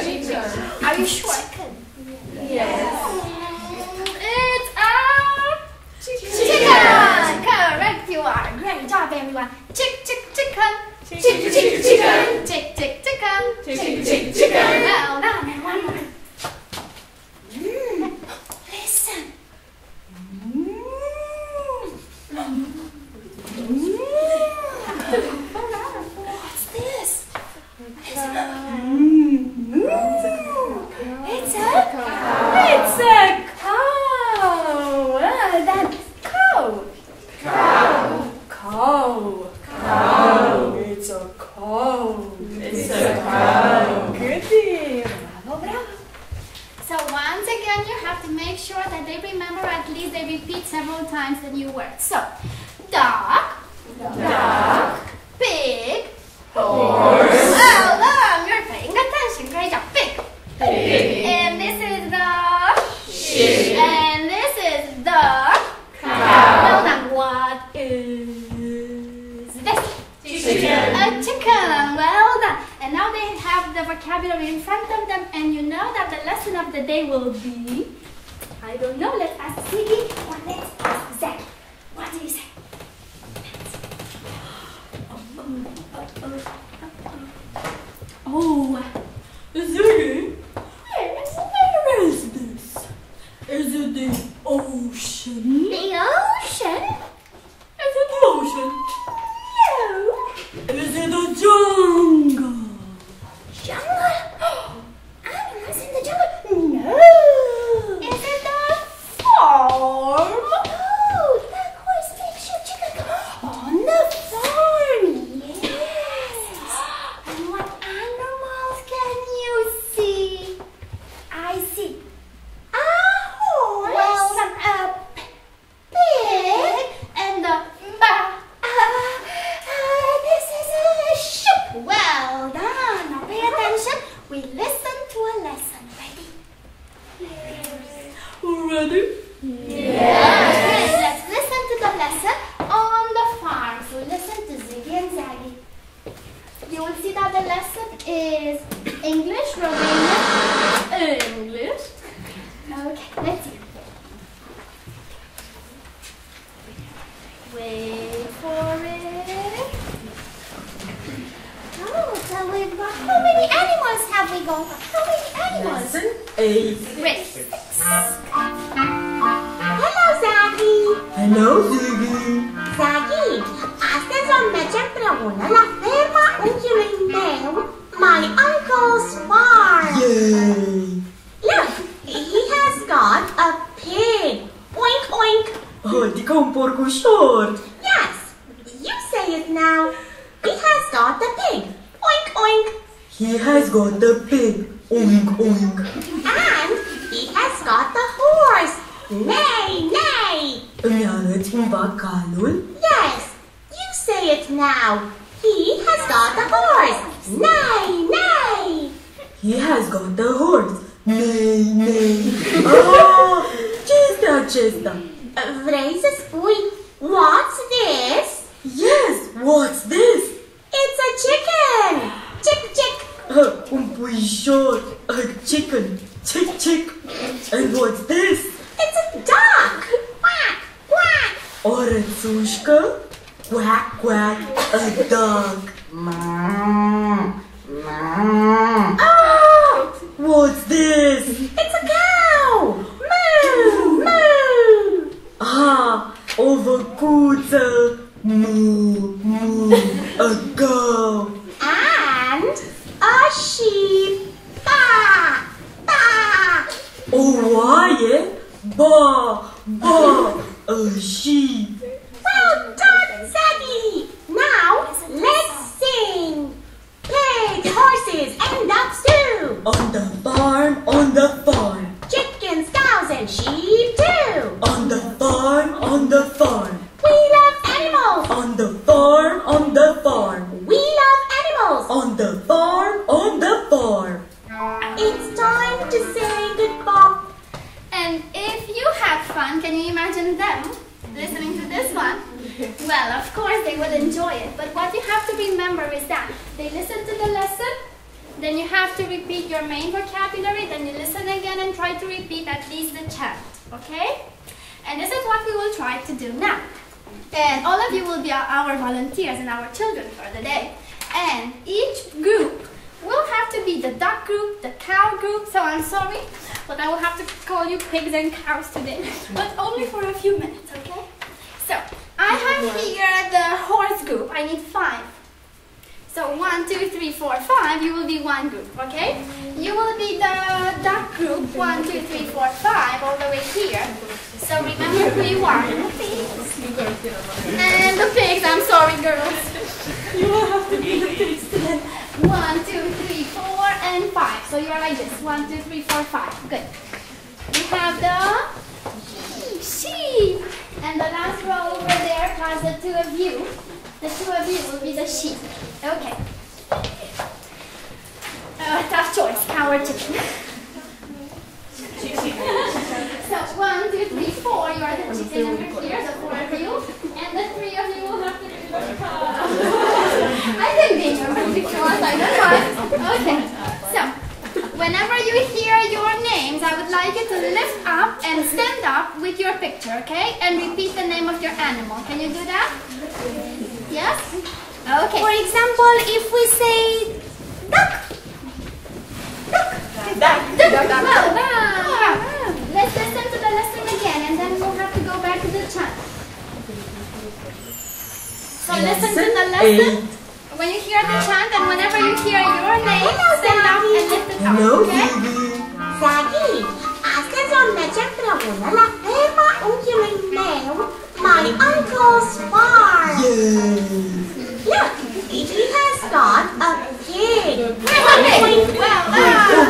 [SPEAKER 1] chicken. Are you sure? Yes. It's a chicken. Correct, you are. Great job, everyone. Chicken. Chicken. Chicken. Well done. And one more. Listen. What's this? It's a cow. Well done. Cow. It's a cow. It's a cow. Goody. Bravo. So once again, you have to make sure that they remember, at least they repeat several times the new word. So, duck, pig, horse. Well done, you're paying attention. Great job. Pig. And this is the sheep. And this is the cow. Well done. What is this? Chicken. A chicken. Well done. And now they have the vocabulary in front of them, and you know that the lesson of the day will be, I don't know, let's ask Ziggy or let's ask Zach. What do you say? Oh, Ziggy, where is this? Is it the ocean? The ocean? Is it the ocean? No. Is it the jungle? Jungle? Animals in the jungle? No. Is it the farm? Oh, the horse takes your chicken on the farm. Yes. And what animals can you see? I see a horse. Well, a pig and a this is a sheep. Well done. Now pay attention. We listen to a lesson. Ready? Yes. Okay, let's listen to the lesson on the farm. So listen to Ziggy and Zaggy. You will see that the lesson is English, Romanian, English. Okay, let's see. Wait for it. Oh, so we've got, how many animals have we got? How many animals?
[SPEAKER 10] Lesson 8.
[SPEAKER 1] Great.
[SPEAKER 11] Hello, Zaggy!
[SPEAKER 10] Hello, Ziggy!
[SPEAKER 11] Zaggy, astăzi vom merge împreună la ferma unchiului meu, my uncle's farm.
[SPEAKER 10] Yay!
[SPEAKER 11] Look, he has got a pig. Oink, oink.
[SPEAKER 10] Adică un porcușor!
[SPEAKER 11] Yes, you say it now. He has got the pig. Oink, oink.
[SPEAKER 10] He has got the pig. Oink, oink.
[SPEAKER 11] And he has got the horse. Neigh, neigh.
[SPEAKER 10] Îmi arăți cumva calul?
[SPEAKER 11] Yes, you say it now. He has got the horse. Neigh, neigh.
[SPEAKER 10] He has got the horse. Nei, nei. Ah, ce este acesta?
[SPEAKER 11] Vrei să spui, what's this?
[SPEAKER 10] Yes, what's this?
[SPEAKER 11] It's a chicken. Chick, chick.
[SPEAKER 10] Un puișor. A chicken. Chick, chick. And what's this?
[SPEAKER 11] It's a duck. Quack, quack.
[SPEAKER 10] O rățușcă? Quack, quack. A duck. Ah, what's this?
[SPEAKER 11] It's a cow. Moo, moo.
[SPEAKER 10] Ah, o văcuță. Moo, moo. A cow.
[SPEAKER 11] And a sheep. Ba, ba.
[SPEAKER 10] O oaie? Ba, ba. A sheep.
[SPEAKER 11] Well done, Zaggy. Now let's sing. Pigs, horses, and ducks too.
[SPEAKER 10] On the farm, on the farm.
[SPEAKER 11] Chickens, cows, and sheep too.
[SPEAKER 10] On the farm, on the farm.
[SPEAKER 11] We love animals.
[SPEAKER 10] On the farm, on the farm.
[SPEAKER 11] We love animals.
[SPEAKER 10] On the farm, on the farm.
[SPEAKER 11] It's time to say goodbye.
[SPEAKER 1] And if you had fun, can you imagine them listening to this one? Well, of course they will enjoy it, but what you have to remember is that they listen to the lesson, then you have to repeat your main vocabulary, then you listen again and try to repeat at least the chant, okay? And this is what we will try to do now. And all of you will be our volunteers and our children for the day. And each group will have to be the duck group, the cow group, so I'm sorry, but I will have to call you pigs and cows today, but only for a few minutes, okay? So, I have here the horse group. I need 5. So 1, 2, 3, 4, 5, you will be one group, okay? You will be the duck group, 1, 2, 3, 4, 5, all the way here. So remember who you are. And the pigs, I'm sorry girls. You will have to be the pigs today. 1, 2, 3, 4, and 5. So you are like this, 1, 2, 3, 4, 5. Good. We have the sheep. And the last row over there plus the 2 of you. The 2 of you will be the sheep. Okay. Tough choice, cow or chicken. So 1, 2, 3, 4, you are the chicken over here, the 4 of you. And the 3 of you will have to be the cow. I can be your if you want, I don't mind. Okay. So, whenever you hear your names, I would like you to lift up and stand up with your picture, okay? And repeat the name of your animal. Can you do that? Yes? Okay.
[SPEAKER 11] For example, if we say duck.
[SPEAKER 1] Well, let's listen to the lesson again and then we'll have to go back to the chant. So listen to the lesson. When you hear the chant and whenever you hear your name, stand up and lift it up, okay?
[SPEAKER 11] Zaggy, astăzi vom merge împreună la ferma unchiului meu, my uncle's farm. Look, he has got a pig.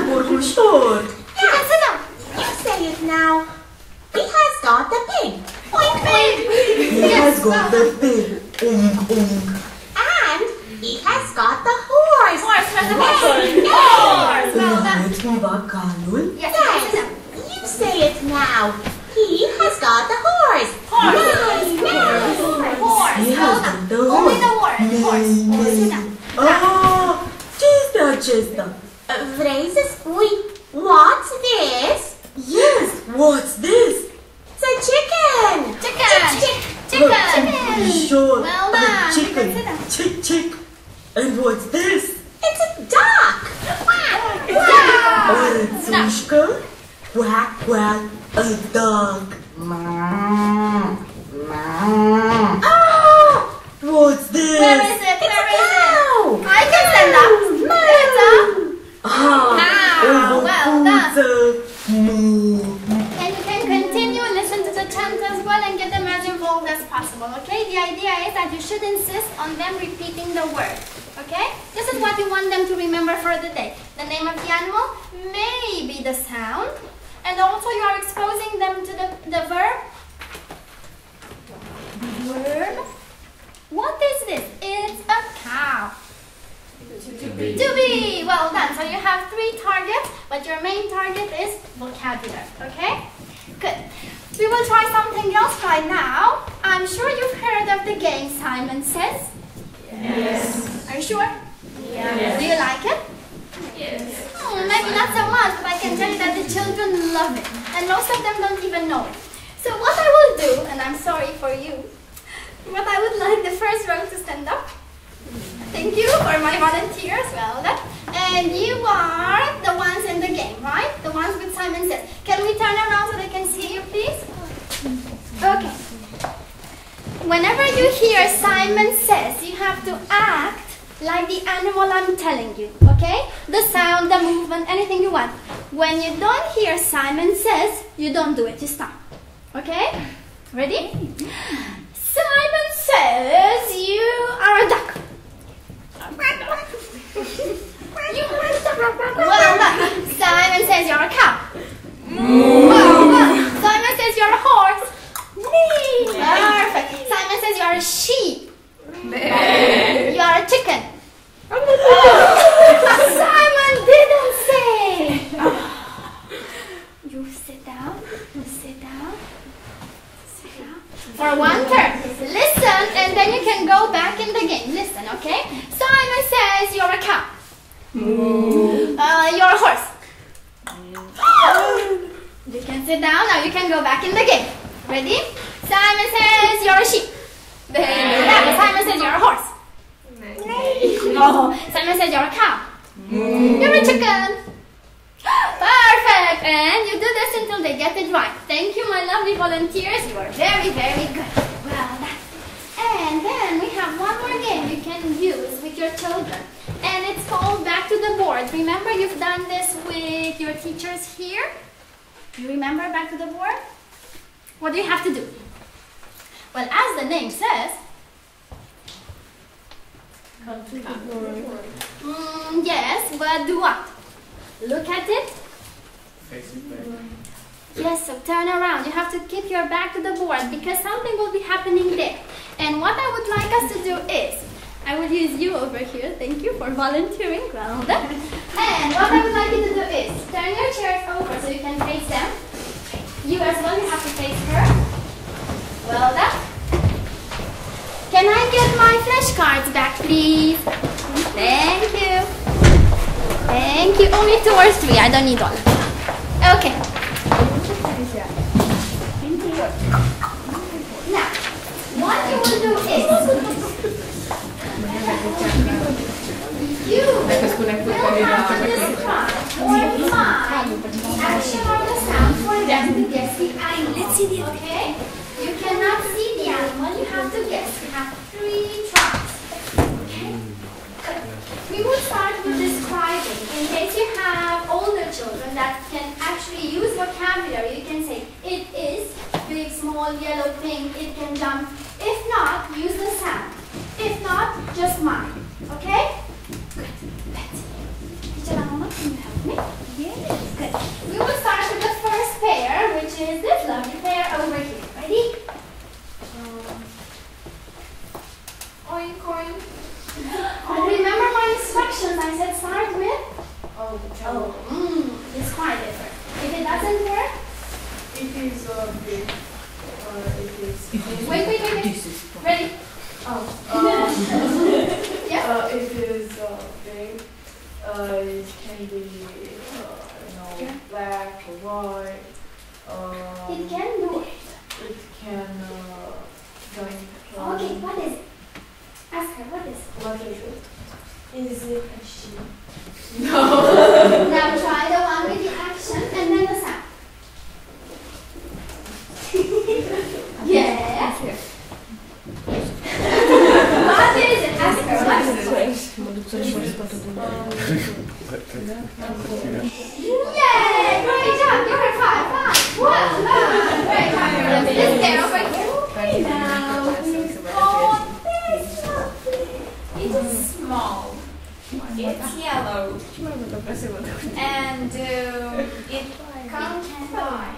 [SPEAKER 10] Porcușor.
[SPEAKER 11] Yes, sit down. You say it now. He has got the pig. Oink, oink.
[SPEAKER 10] He has got the pig. Oink, oink.
[SPEAKER 11] And he has got the horse.
[SPEAKER 1] Horse,
[SPEAKER 11] Neigh,
[SPEAKER 1] horse.
[SPEAKER 11] neigh.
[SPEAKER 1] Well done.
[SPEAKER 10] Îți cumva calul?
[SPEAKER 1] Yes,
[SPEAKER 11] Yes, you say it now. He has got the horse. Neigh, neigh.
[SPEAKER 1] Horse.
[SPEAKER 10] He has got the horse.
[SPEAKER 1] Only the word. Horse.
[SPEAKER 10] Neigh,
[SPEAKER 1] Sit
[SPEAKER 10] neigh.
[SPEAKER 1] down.
[SPEAKER 10] Ah, acesta?
[SPEAKER 11] Vrei să spui what's this?
[SPEAKER 10] Yes, what's this?
[SPEAKER 11] It's a chicken.
[SPEAKER 1] Chicken.
[SPEAKER 10] Sure,
[SPEAKER 1] Well
[SPEAKER 10] a
[SPEAKER 1] done.
[SPEAKER 10] chicken.
[SPEAKER 1] You can sit down.
[SPEAKER 10] Chick. And what's this?
[SPEAKER 11] It's a duck.
[SPEAKER 10] Arățușcă. Quack, quack, a dog. What's this?
[SPEAKER 1] Where is it? Where is it? I can stand up. It's a cow. Well done. And you can continue, listen to the chant as well and get them as involved as possible, okay? The idea is that you should insist on them repeating the word, okay? This is what you want them to remember for the day. The name of the animal may be the sound, and also you are exposing them to the verb. Verb. What is this? It's a cow. To be. Well done. So you have 3 targets, but your main target is vocabulary. Okay? Good. We will try something else right now. I'm sure you've heard of the game Simon Says.
[SPEAKER 5] Yes.
[SPEAKER 1] Are you sure?
[SPEAKER 5] Yes.
[SPEAKER 1] Do you like it?
[SPEAKER 5] Yes.
[SPEAKER 1] Maybe not so much, but I can tell you that the children love it. And most of them don't even know it. So what I will do, and I'm sorry for you, but I would like the first row to stand up. Thank you for my volunteers. Well done. And you are the ones in the game, right? The ones with Simon Says. Can we turn around so they can see you, please? Okay. Whenever you hear Simon Says, you have to act like the animal I'm telling you, okay? The sound, the movement, anything you want. When you don't hear Simon Says, you don't do it. You stop. Okay? Ready? Simon says you are a duck. Well done. Simon says you're a cow. Well done. Simon says you're a horse. Perfect. Simon says you're a sheep. You are a chicken. Simon didn't say. You sit down. You sit down. Sit down. For one turn. Listen, and then you can go back in the game. Listen, okay? Simon says you're a cow. You're a horse. You can sit down. Now you can go back in the game. Ready? Simon says you're a sheep. Simon says you're a horse. Oh, Simon says you're a cow. You're a chicken. Perfect. And you do this until they get it right. Thank you, my lovely volunteers. You are very, very good. Well done. And then we have one more game you can use with your children. And it's called Back to the Board. Remember you've done this with your teachers here? You remember Back to the Board? What do you have to do? Well, as the name says, come to the board. Yes, but do what? Look at it.
[SPEAKER 7] Face it back.
[SPEAKER 1] Yes, so turn around. You have to keep your back to the board because something will be happening there. And what I would like us to do is, I will use you over here. Thank you for volunteering. Well done. And what I would like you to do is, turn your chairs over so you can face them. You as well, you have to face her. Well done. Can I get my flashcards back, please? Thank you. Thank you. Only 2 or 3. I don't need all. Okay. Now, what you will do is you will have to describe or find the action or the sound for them to guess the animal. Let's see the okay? You cannot see the animal, you have to guess. You have 3 tries. Okay? We will start with describing. In case you have older children that can actually use vocabulary, you can say, it is big, small, yellow, pink, it can jump. If not, use the sound. If not, just mine. Okay? Good. Let's see. Teacher Mama, can you help me? Yes. Good. We will start with the first pair, which is this lovely pair over
[SPEAKER 10] It can be, black or white.
[SPEAKER 1] It can do it.
[SPEAKER 10] It can join.
[SPEAKER 1] Okay, what is it? Ask her, what is it?
[SPEAKER 10] What is it? Is it a she?
[SPEAKER 1] Now try the one with the action and then the sound. Yes. What is it? Ask her, what is it? Yay! Great job! Give her 5. Well done! Great job! This girl over here. Okay, now. Oh, this lovely. It is small. It's yellow. And it can't fly.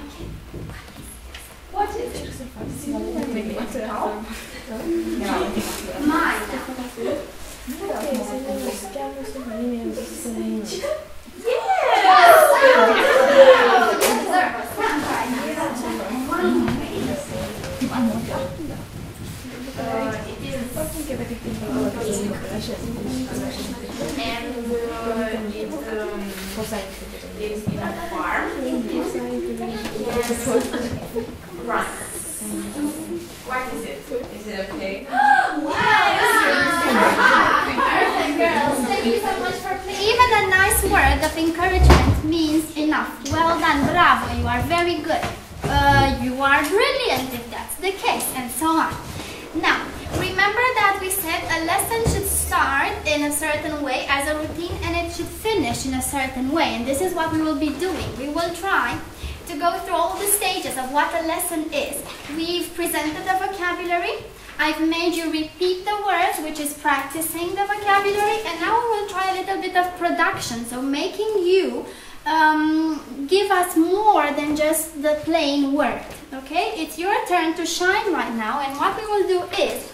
[SPEAKER 1] What is it? Mine. It's in a farm. Right. What is it? Is it okay? Perfect, girls. Thank you so much for playing. Even a nice word of encouragement means enough. Well done, bravo. You are very good. You are brilliant if that's the case, and so on. Now, remember that we said a lesson should start in a certain way as a routine and it should finish in a certain way. And this is what we will be doing. We will try to go through all the stages of what a lesson is. We've presented the vocabulary. I've made you repeat the words, which is practicing the vocabulary. And now we will try a little bit of production. So making you give us more than just the plain word. Okay? It's your turn to shine right now. And what we will do is,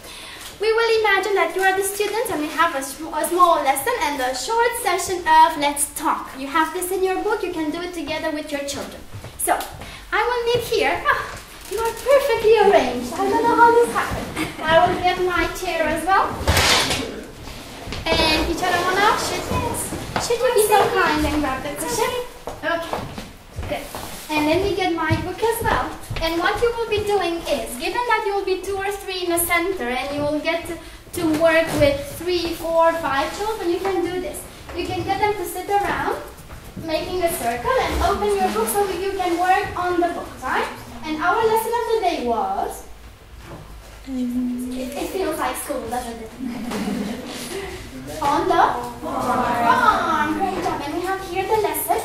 [SPEAKER 1] we will imagine that you are the students and we have a small lesson and a short session of let's talk. You have this in your book. You can do it together with your children. So, I will need here, you are perfectly arranged. I don't know how this happened. I will get my chair as well. And teacher Ramona, should you be so kind and grab the cushion? Okay, good. And let me get my book as well. And what you will be doing is, given that you will be 2 or 3 in the center and you will get to work with 3, 4, 5 children, you can do this. You can get them to sit around, making a circle, and open your book so you can work on the book, right? And our lesson of the day was... It feels like school, doesn't it? On the farm. Great job. And we have here the lesson.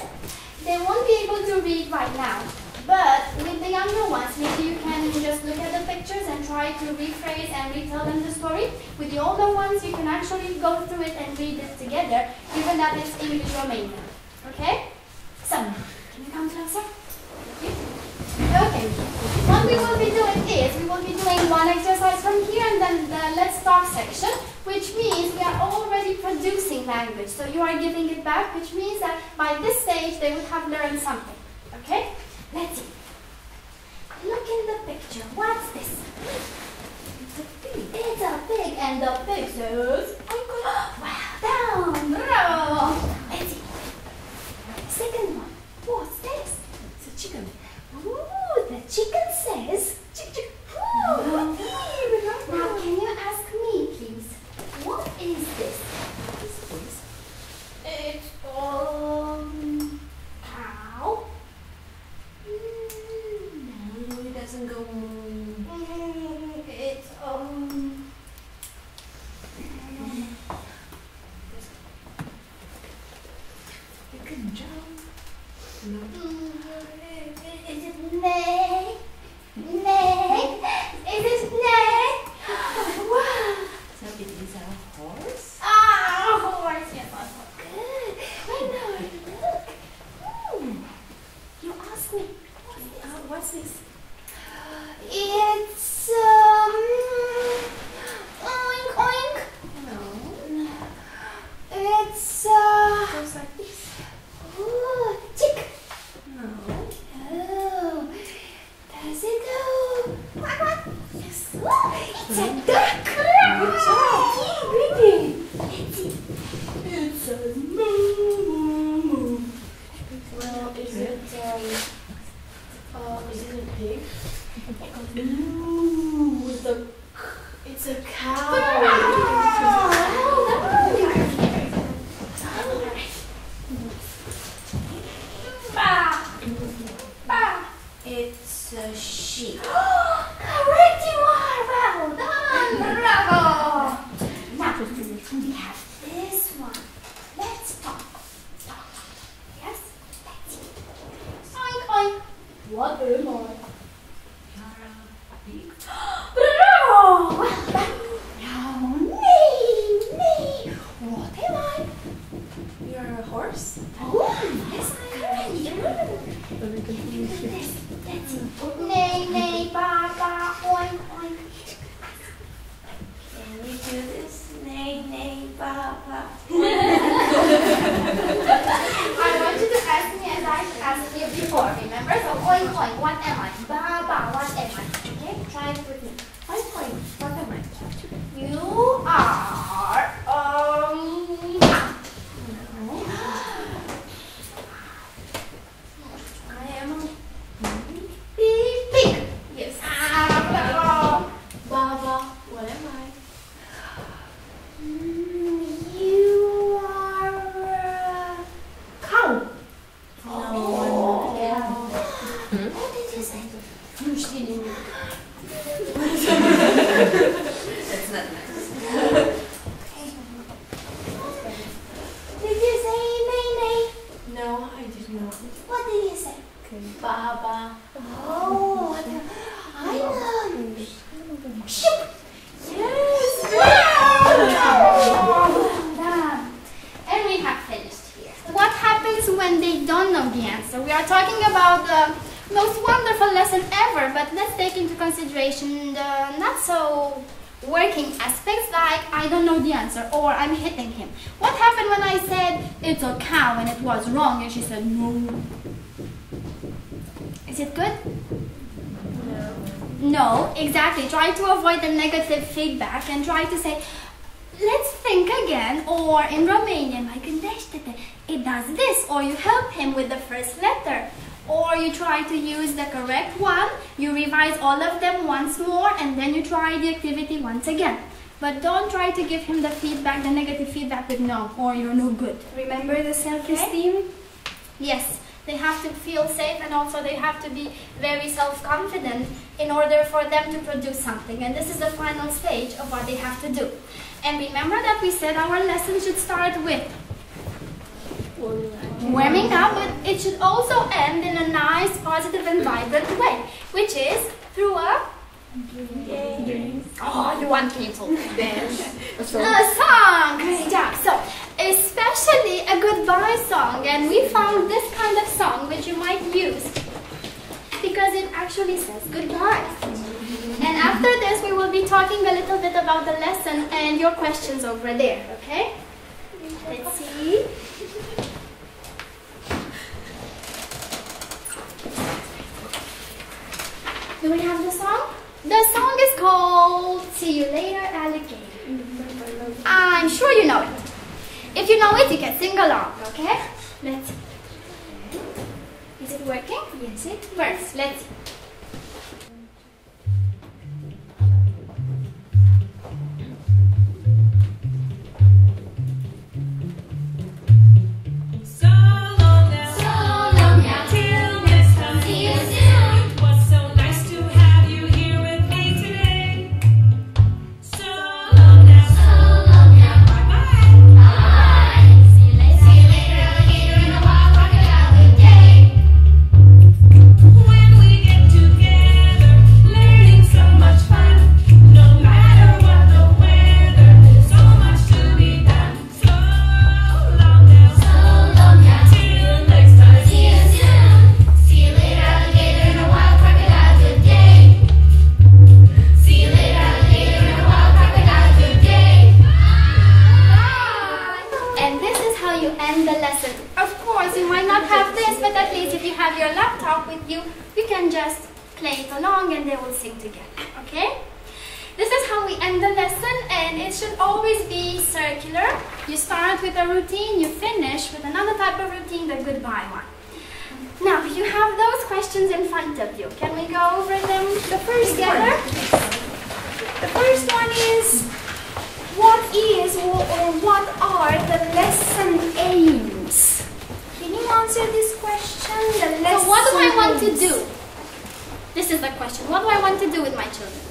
[SPEAKER 1] They won't be able to read right now. But with the younger ones, maybe you can just look at the pictures and try to rephrase and retell them the story. With the older ones, you can actually go through it and read it together, given that it's English Romanian. Okay? So, can you come closer? Okay. What we will be doing is, we will be doing one exercise from here and then the Let's Talk section, which means we are already producing language. So you are giving it back, which means that by this stage they would have learned something. Okay? Let's see. Look in the picture. What's this? It's a pig. It's a pig, and the pig says, well done, bravo. Let's see. Second one. What's this? It's a chicken. Ooh, the chicken says, chick. Ooh, now can you ask me, please? What is this? It's cow.
[SPEAKER 10] No, it doesn't go.
[SPEAKER 1] It's
[SPEAKER 10] You can jump. No.
[SPEAKER 1] Is it neigh? Neigh? Is it neigh? Wow.
[SPEAKER 10] So it is a horse?
[SPEAKER 1] Ah, horse. Yes, that's good. Wait, no, look. You asked me.
[SPEAKER 10] What's this?
[SPEAKER 1] It's oink oink.
[SPEAKER 10] No.
[SPEAKER 1] It's
[SPEAKER 10] Goes like this.
[SPEAKER 1] ooh, chick.
[SPEAKER 10] No.
[SPEAKER 1] sheep. Correct you are! Well done! Bravo! Now, we have this one. Let's talk. Talk. Yes? Let's see. Oink, oink. What am I? Bravo! Well done. Now, me. What am I?
[SPEAKER 2] You're a horse?
[SPEAKER 1] Oh, yes, correct. Look at this. Let's see. Nay, ba, oink, oink.
[SPEAKER 2] Can we do this? Nay, ba.
[SPEAKER 1] I want you to ask me as I asked you before, remember? So, oink, oink, what am I? Ba, what am I? Okay, try it with me. Oink, oink, what am I? You are, I am a pig. Yes.
[SPEAKER 2] Baba, what am I?
[SPEAKER 1] You are a cow. What did you say?
[SPEAKER 2] That's not nice.
[SPEAKER 1] Did you say nay?
[SPEAKER 2] No, I did not.
[SPEAKER 1] What did you say?
[SPEAKER 2] Baba.
[SPEAKER 1] Oh, I know. Sheep. Yes. Well done. And we have finished here. What happens when they don't know the answer? We are talking about the most wonderful lesson ever, but let's take into consideration the not so working aspects, like I don't know the answer or I'm hitting him. What happened when I said it's a cow and it was wrong and she said no? Is it good? No, exactly. Try to avoid the negative feedback and try to say, let's think again, or in Romanian, like it does this, or you help him with the first letter, or you try to use the correct one, you revise all of them once more, and then you try the activity once again. But don't try to give him the feedback, the negative feedback with no, or you're no good.
[SPEAKER 9] Remember the self-esteem?
[SPEAKER 1] Yes. They have to feel safe, and also they have to be very self-confident in order for them to produce something. And this is the final stage of what they have to do. And remember that we said our lesson should start with warming up, but it should also end in a nice, positive and vibrant way, which is through a oh, you want me to dance? A song! Great job! So, especially a goodbye song, and we found this kind of song which you might use because it actually says goodbye. And after this we will be talking a little bit about the lesson and your questions over there, okay? Let's see. Do we have the song? The song is called See You Later, Alligator. I'm sure you know it. If you know it, you can sing along, okay? Let's see. Is it working? Yes, it works. Let's see. this is the question. What do I want to do with my children?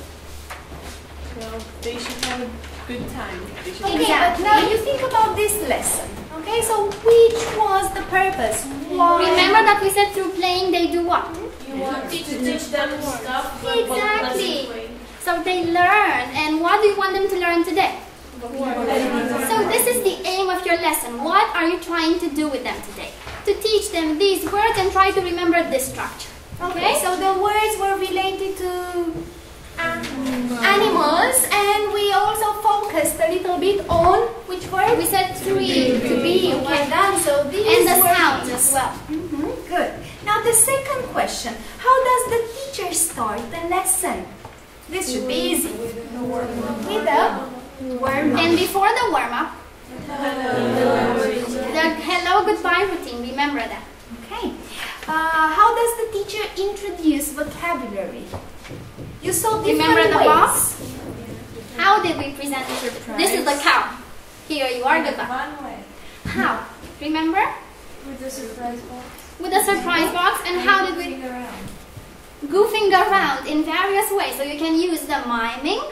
[SPEAKER 2] Well, they should have a good time. They should
[SPEAKER 9] Okay, but now you think about this lesson. Okay, so which was the purpose? Why?
[SPEAKER 1] Remember that we said through playing they do what?
[SPEAKER 2] You want to teach them stuff. but
[SPEAKER 1] Exactly.
[SPEAKER 2] pleasant way.
[SPEAKER 1] So they learn. And what do you want them to learn today? So this is the aim of your lesson. What are you trying to do with them today? To teach them these words and try to remember this structure.
[SPEAKER 9] Okay, so the words were related to animals, and we also focused a little bit on which word?
[SPEAKER 1] We said three.
[SPEAKER 9] To be. Well done. So these
[SPEAKER 1] And the
[SPEAKER 9] were
[SPEAKER 1] sounds
[SPEAKER 9] these.
[SPEAKER 1] as well.
[SPEAKER 9] Good. Now the second question. How does the teacher start the lesson? This should be easy. With a warm-up.
[SPEAKER 1] And before the warm-up, the hello, goodbye routine. Remember that.
[SPEAKER 9] Okay. How does the teacher introduce vocabulary? You saw different
[SPEAKER 1] Remember the
[SPEAKER 9] ways.
[SPEAKER 1] box? How did we present it? This is the cow. Here you are, goodbye.
[SPEAKER 2] One way.
[SPEAKER 1] How? Remember?
[SPEAKER 2] With the surprise box.
[SPEAKER 1] With a surprise box. And how did we?
[SPEAKER 2] Around.
[SPEAKER 1] Goofing around in various ways. So you can use the miming,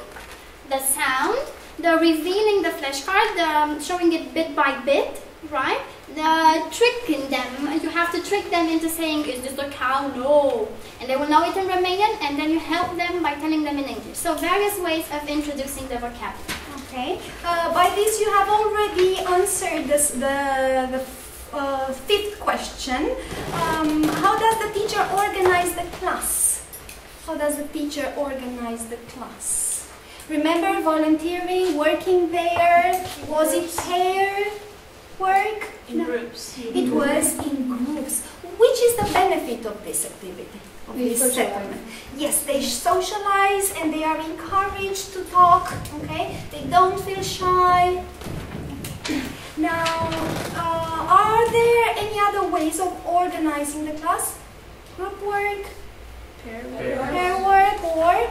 [SPEAKER 1] the sound, the revealing the flashcard, the showing it bit by bit, right? The tricking them. You have to trick them into saying, is this a cow? No. And they will know it in Romanian, and then you help them by telling them in English. So various ways of introducing the vocabulary.
[SPEAKER 9] Okay. By this you have already answered the fifth question. How does the teacher organize the class? How does the teacher organize the class? Remember volunteering, working there? Was it pair work?
[SPEAKER 2] In groups.
[SPEAKER 9] It was in groups. Which is the benefit of this activity, of this settlement? Yes, they socialize and they are encouraged to talk, okay? They don't feel shy. Now, are there any other ways of organizing the class? Group work, pair work, or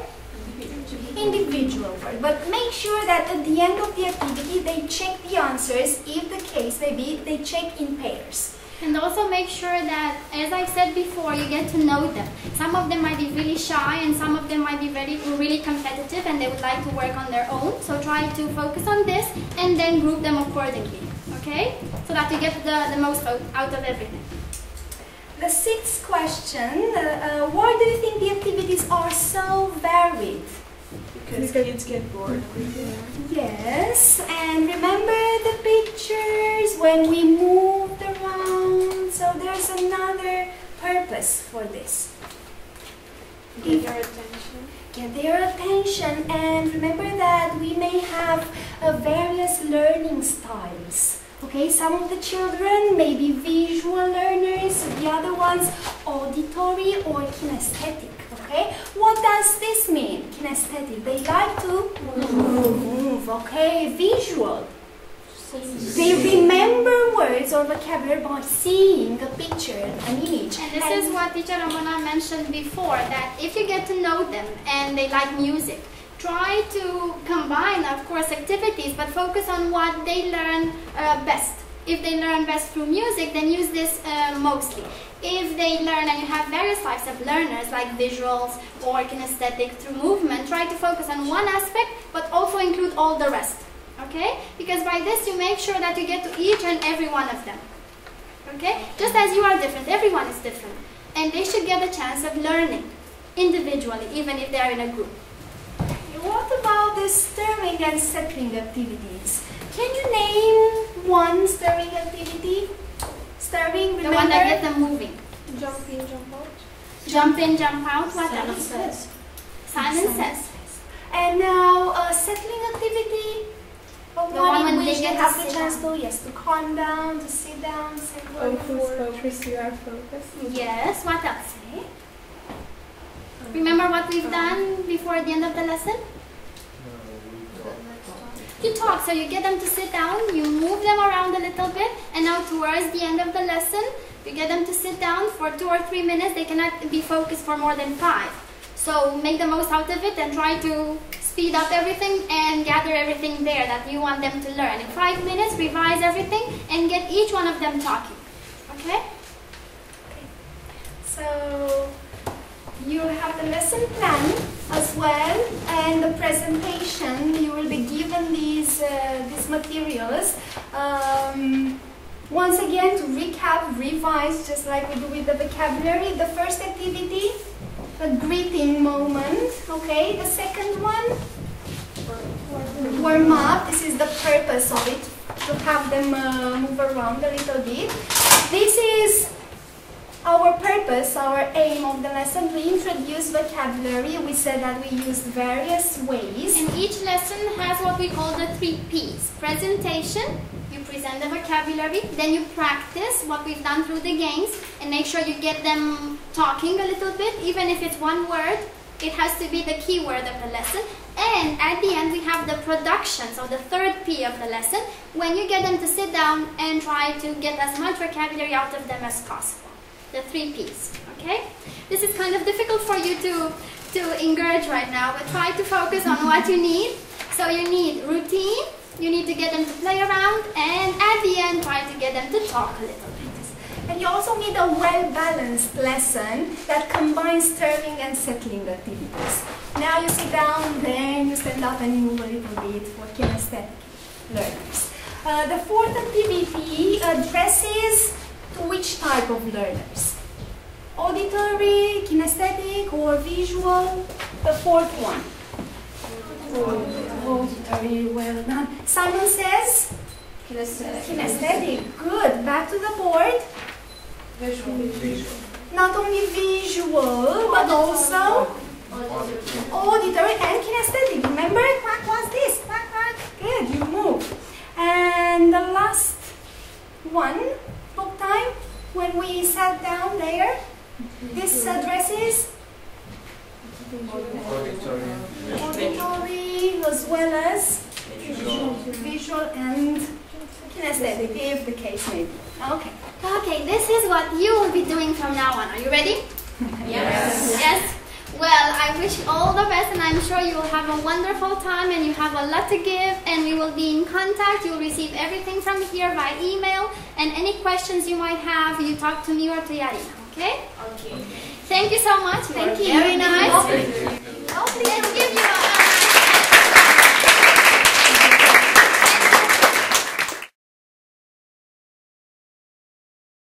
[SPEAKER 9] individual work. But make sure that at the end of the activity they check the answers. If the case may be, they check in pairs.
[SPEAKER 1] And also make sure that, as I've said before, you get to know them. Some of them might be really shy and some of them might be really competitive and they would like to work on their own. So try to focus on this and then group them accordingly, okay? So that you get the most out of everything.
[SPEAKER 9] The sixth question, why do you think the activities are so varied?
[SPEAKER 2] Because kids get bored.
[SPEAKER 9] Yes, and remember the pictures when we moved around? So there's another purpose for this.
[SPEAKER 2] Get their attention.
[SPEAKER 9] Get their attention, and remember that we may have various learning styles. Okay, some of the children may be visual learners, the other ones auditory or kinesthetic. Okay, what does this mean? Kinesthetic, they like to move. Okay, visual. They remember words or vocabulary by seeing a picture, an image.
[SPEAKER 1] And this is what Teacher Ramona mentioned before, that if you get to know them and they like music, try to combine, of course, activities, but focus on what they learn best. If they learn best through music, then use this mostly. If they learn, and you have various types of learners, like visuals or kinesthetic through movement, try to focus on one aspect, but also include all the rest. Okay? Because by this, you make sure that you get to each and every one of them. Okay? Just as you are different, everyone is different. And they should get a chance of learning individually, even if they are in a group.
[SPEAKER 9] What about the stirring and settling activities? Can you name one stirring activity? Stirring, remember?
[SPEAKER 1] The one that gets them moving.
[SPEAKER 3] Jump in, jump out.
[SPEAKER 1] Jump in, jump out, what else? Silence says.
[SPEAKER 9] And now, settling activity?
[SPEAKER 1] The one when they get to
[SPEAKER 9] have
[SPEAKER 1] sit
[SPEAKER 9] the chance
[SPEAKER 1] down.
[SPEAKER 9] to, yes, to calm down, to sit down,
[SPEAKER 3] Focus, you are focused.
[SPEAKER 1] Yes, what else? Remember what we've done before the end of the lesson? You talk, so you get them to sit down, you move them around a little bit, and now towards the end of the lesson, you get them to sit down for 2 or 3 minutes. They cannot be focused for more than 5. So make the most out of it and try to speed up everything and gather everything there that you want them to learn. In 5 minutes, revise everything and get each one of them talking. Okay?
[SPEAKER 9] So, you have the lesson plan as well, and the presentation. You will be given these materials. Once again, to recap, revise, just like we do with the vocabulary. The first activity, a greeting moment. Okay. The second one, warm up. This is the purpose of it, to have them move around a little bit. This is our purpose, our aim of the lesson. We introduce vocabulary. We said that we used various ways.
[SPEAKER 1] And each lesson has what we call the 3 P's. Presentation, you present the vocabulary, then you practice what we've done through the games and make sure you get them talking a little bit, even if it's one word. It has to be the key word of the lesson. And at the end we have the production, so the 3rd P of the lesson, when you get them to sit down and try to get as much vocabulary out of them as possible. The 3 P's, okay? This is kind of difficult for you to engage right now, but try to focus on what you need. So you need routine, you need to get them to play around, and at the end try to get them to talk a little bit.
[SPEAKER 9] And you also need a well-balanced lesson that combines stirring and settling activities. Now you sit down, then you stand up and move a little bit for kinesthetic learners. The 4th activity addresses to which type of learners? Auditory, kinesthetic, or visual? The 4th one. Auditory, well done. Simon says? Kinesthetic. Good. Back to the board. Visual. Not only visual, but also auditory and kinesthetic. Remember? Quack, what's this? Quack, quack. Good. You move. And the last one, book time, when we sat down there, this addresses auditory as well as visual and kinesthetic, if the case may be. Okay.
[SPEAKER 1] Okay, this is what you will be doing from now on. Are you ready?
[SPEAKER 5] Yes.
[SPEAKER 1] Yes? Well, I wish you all the best, and I'm sure you will have a wonderful time and you have a lot to give, and we will be in contact. You'll receive everything from here by email, and any questions you might have, you talk to me or to Yarina, okay?
[SPEAKER 5] Okay.
[SPEAKER 1] Thank you so much. Thank you. Very nice.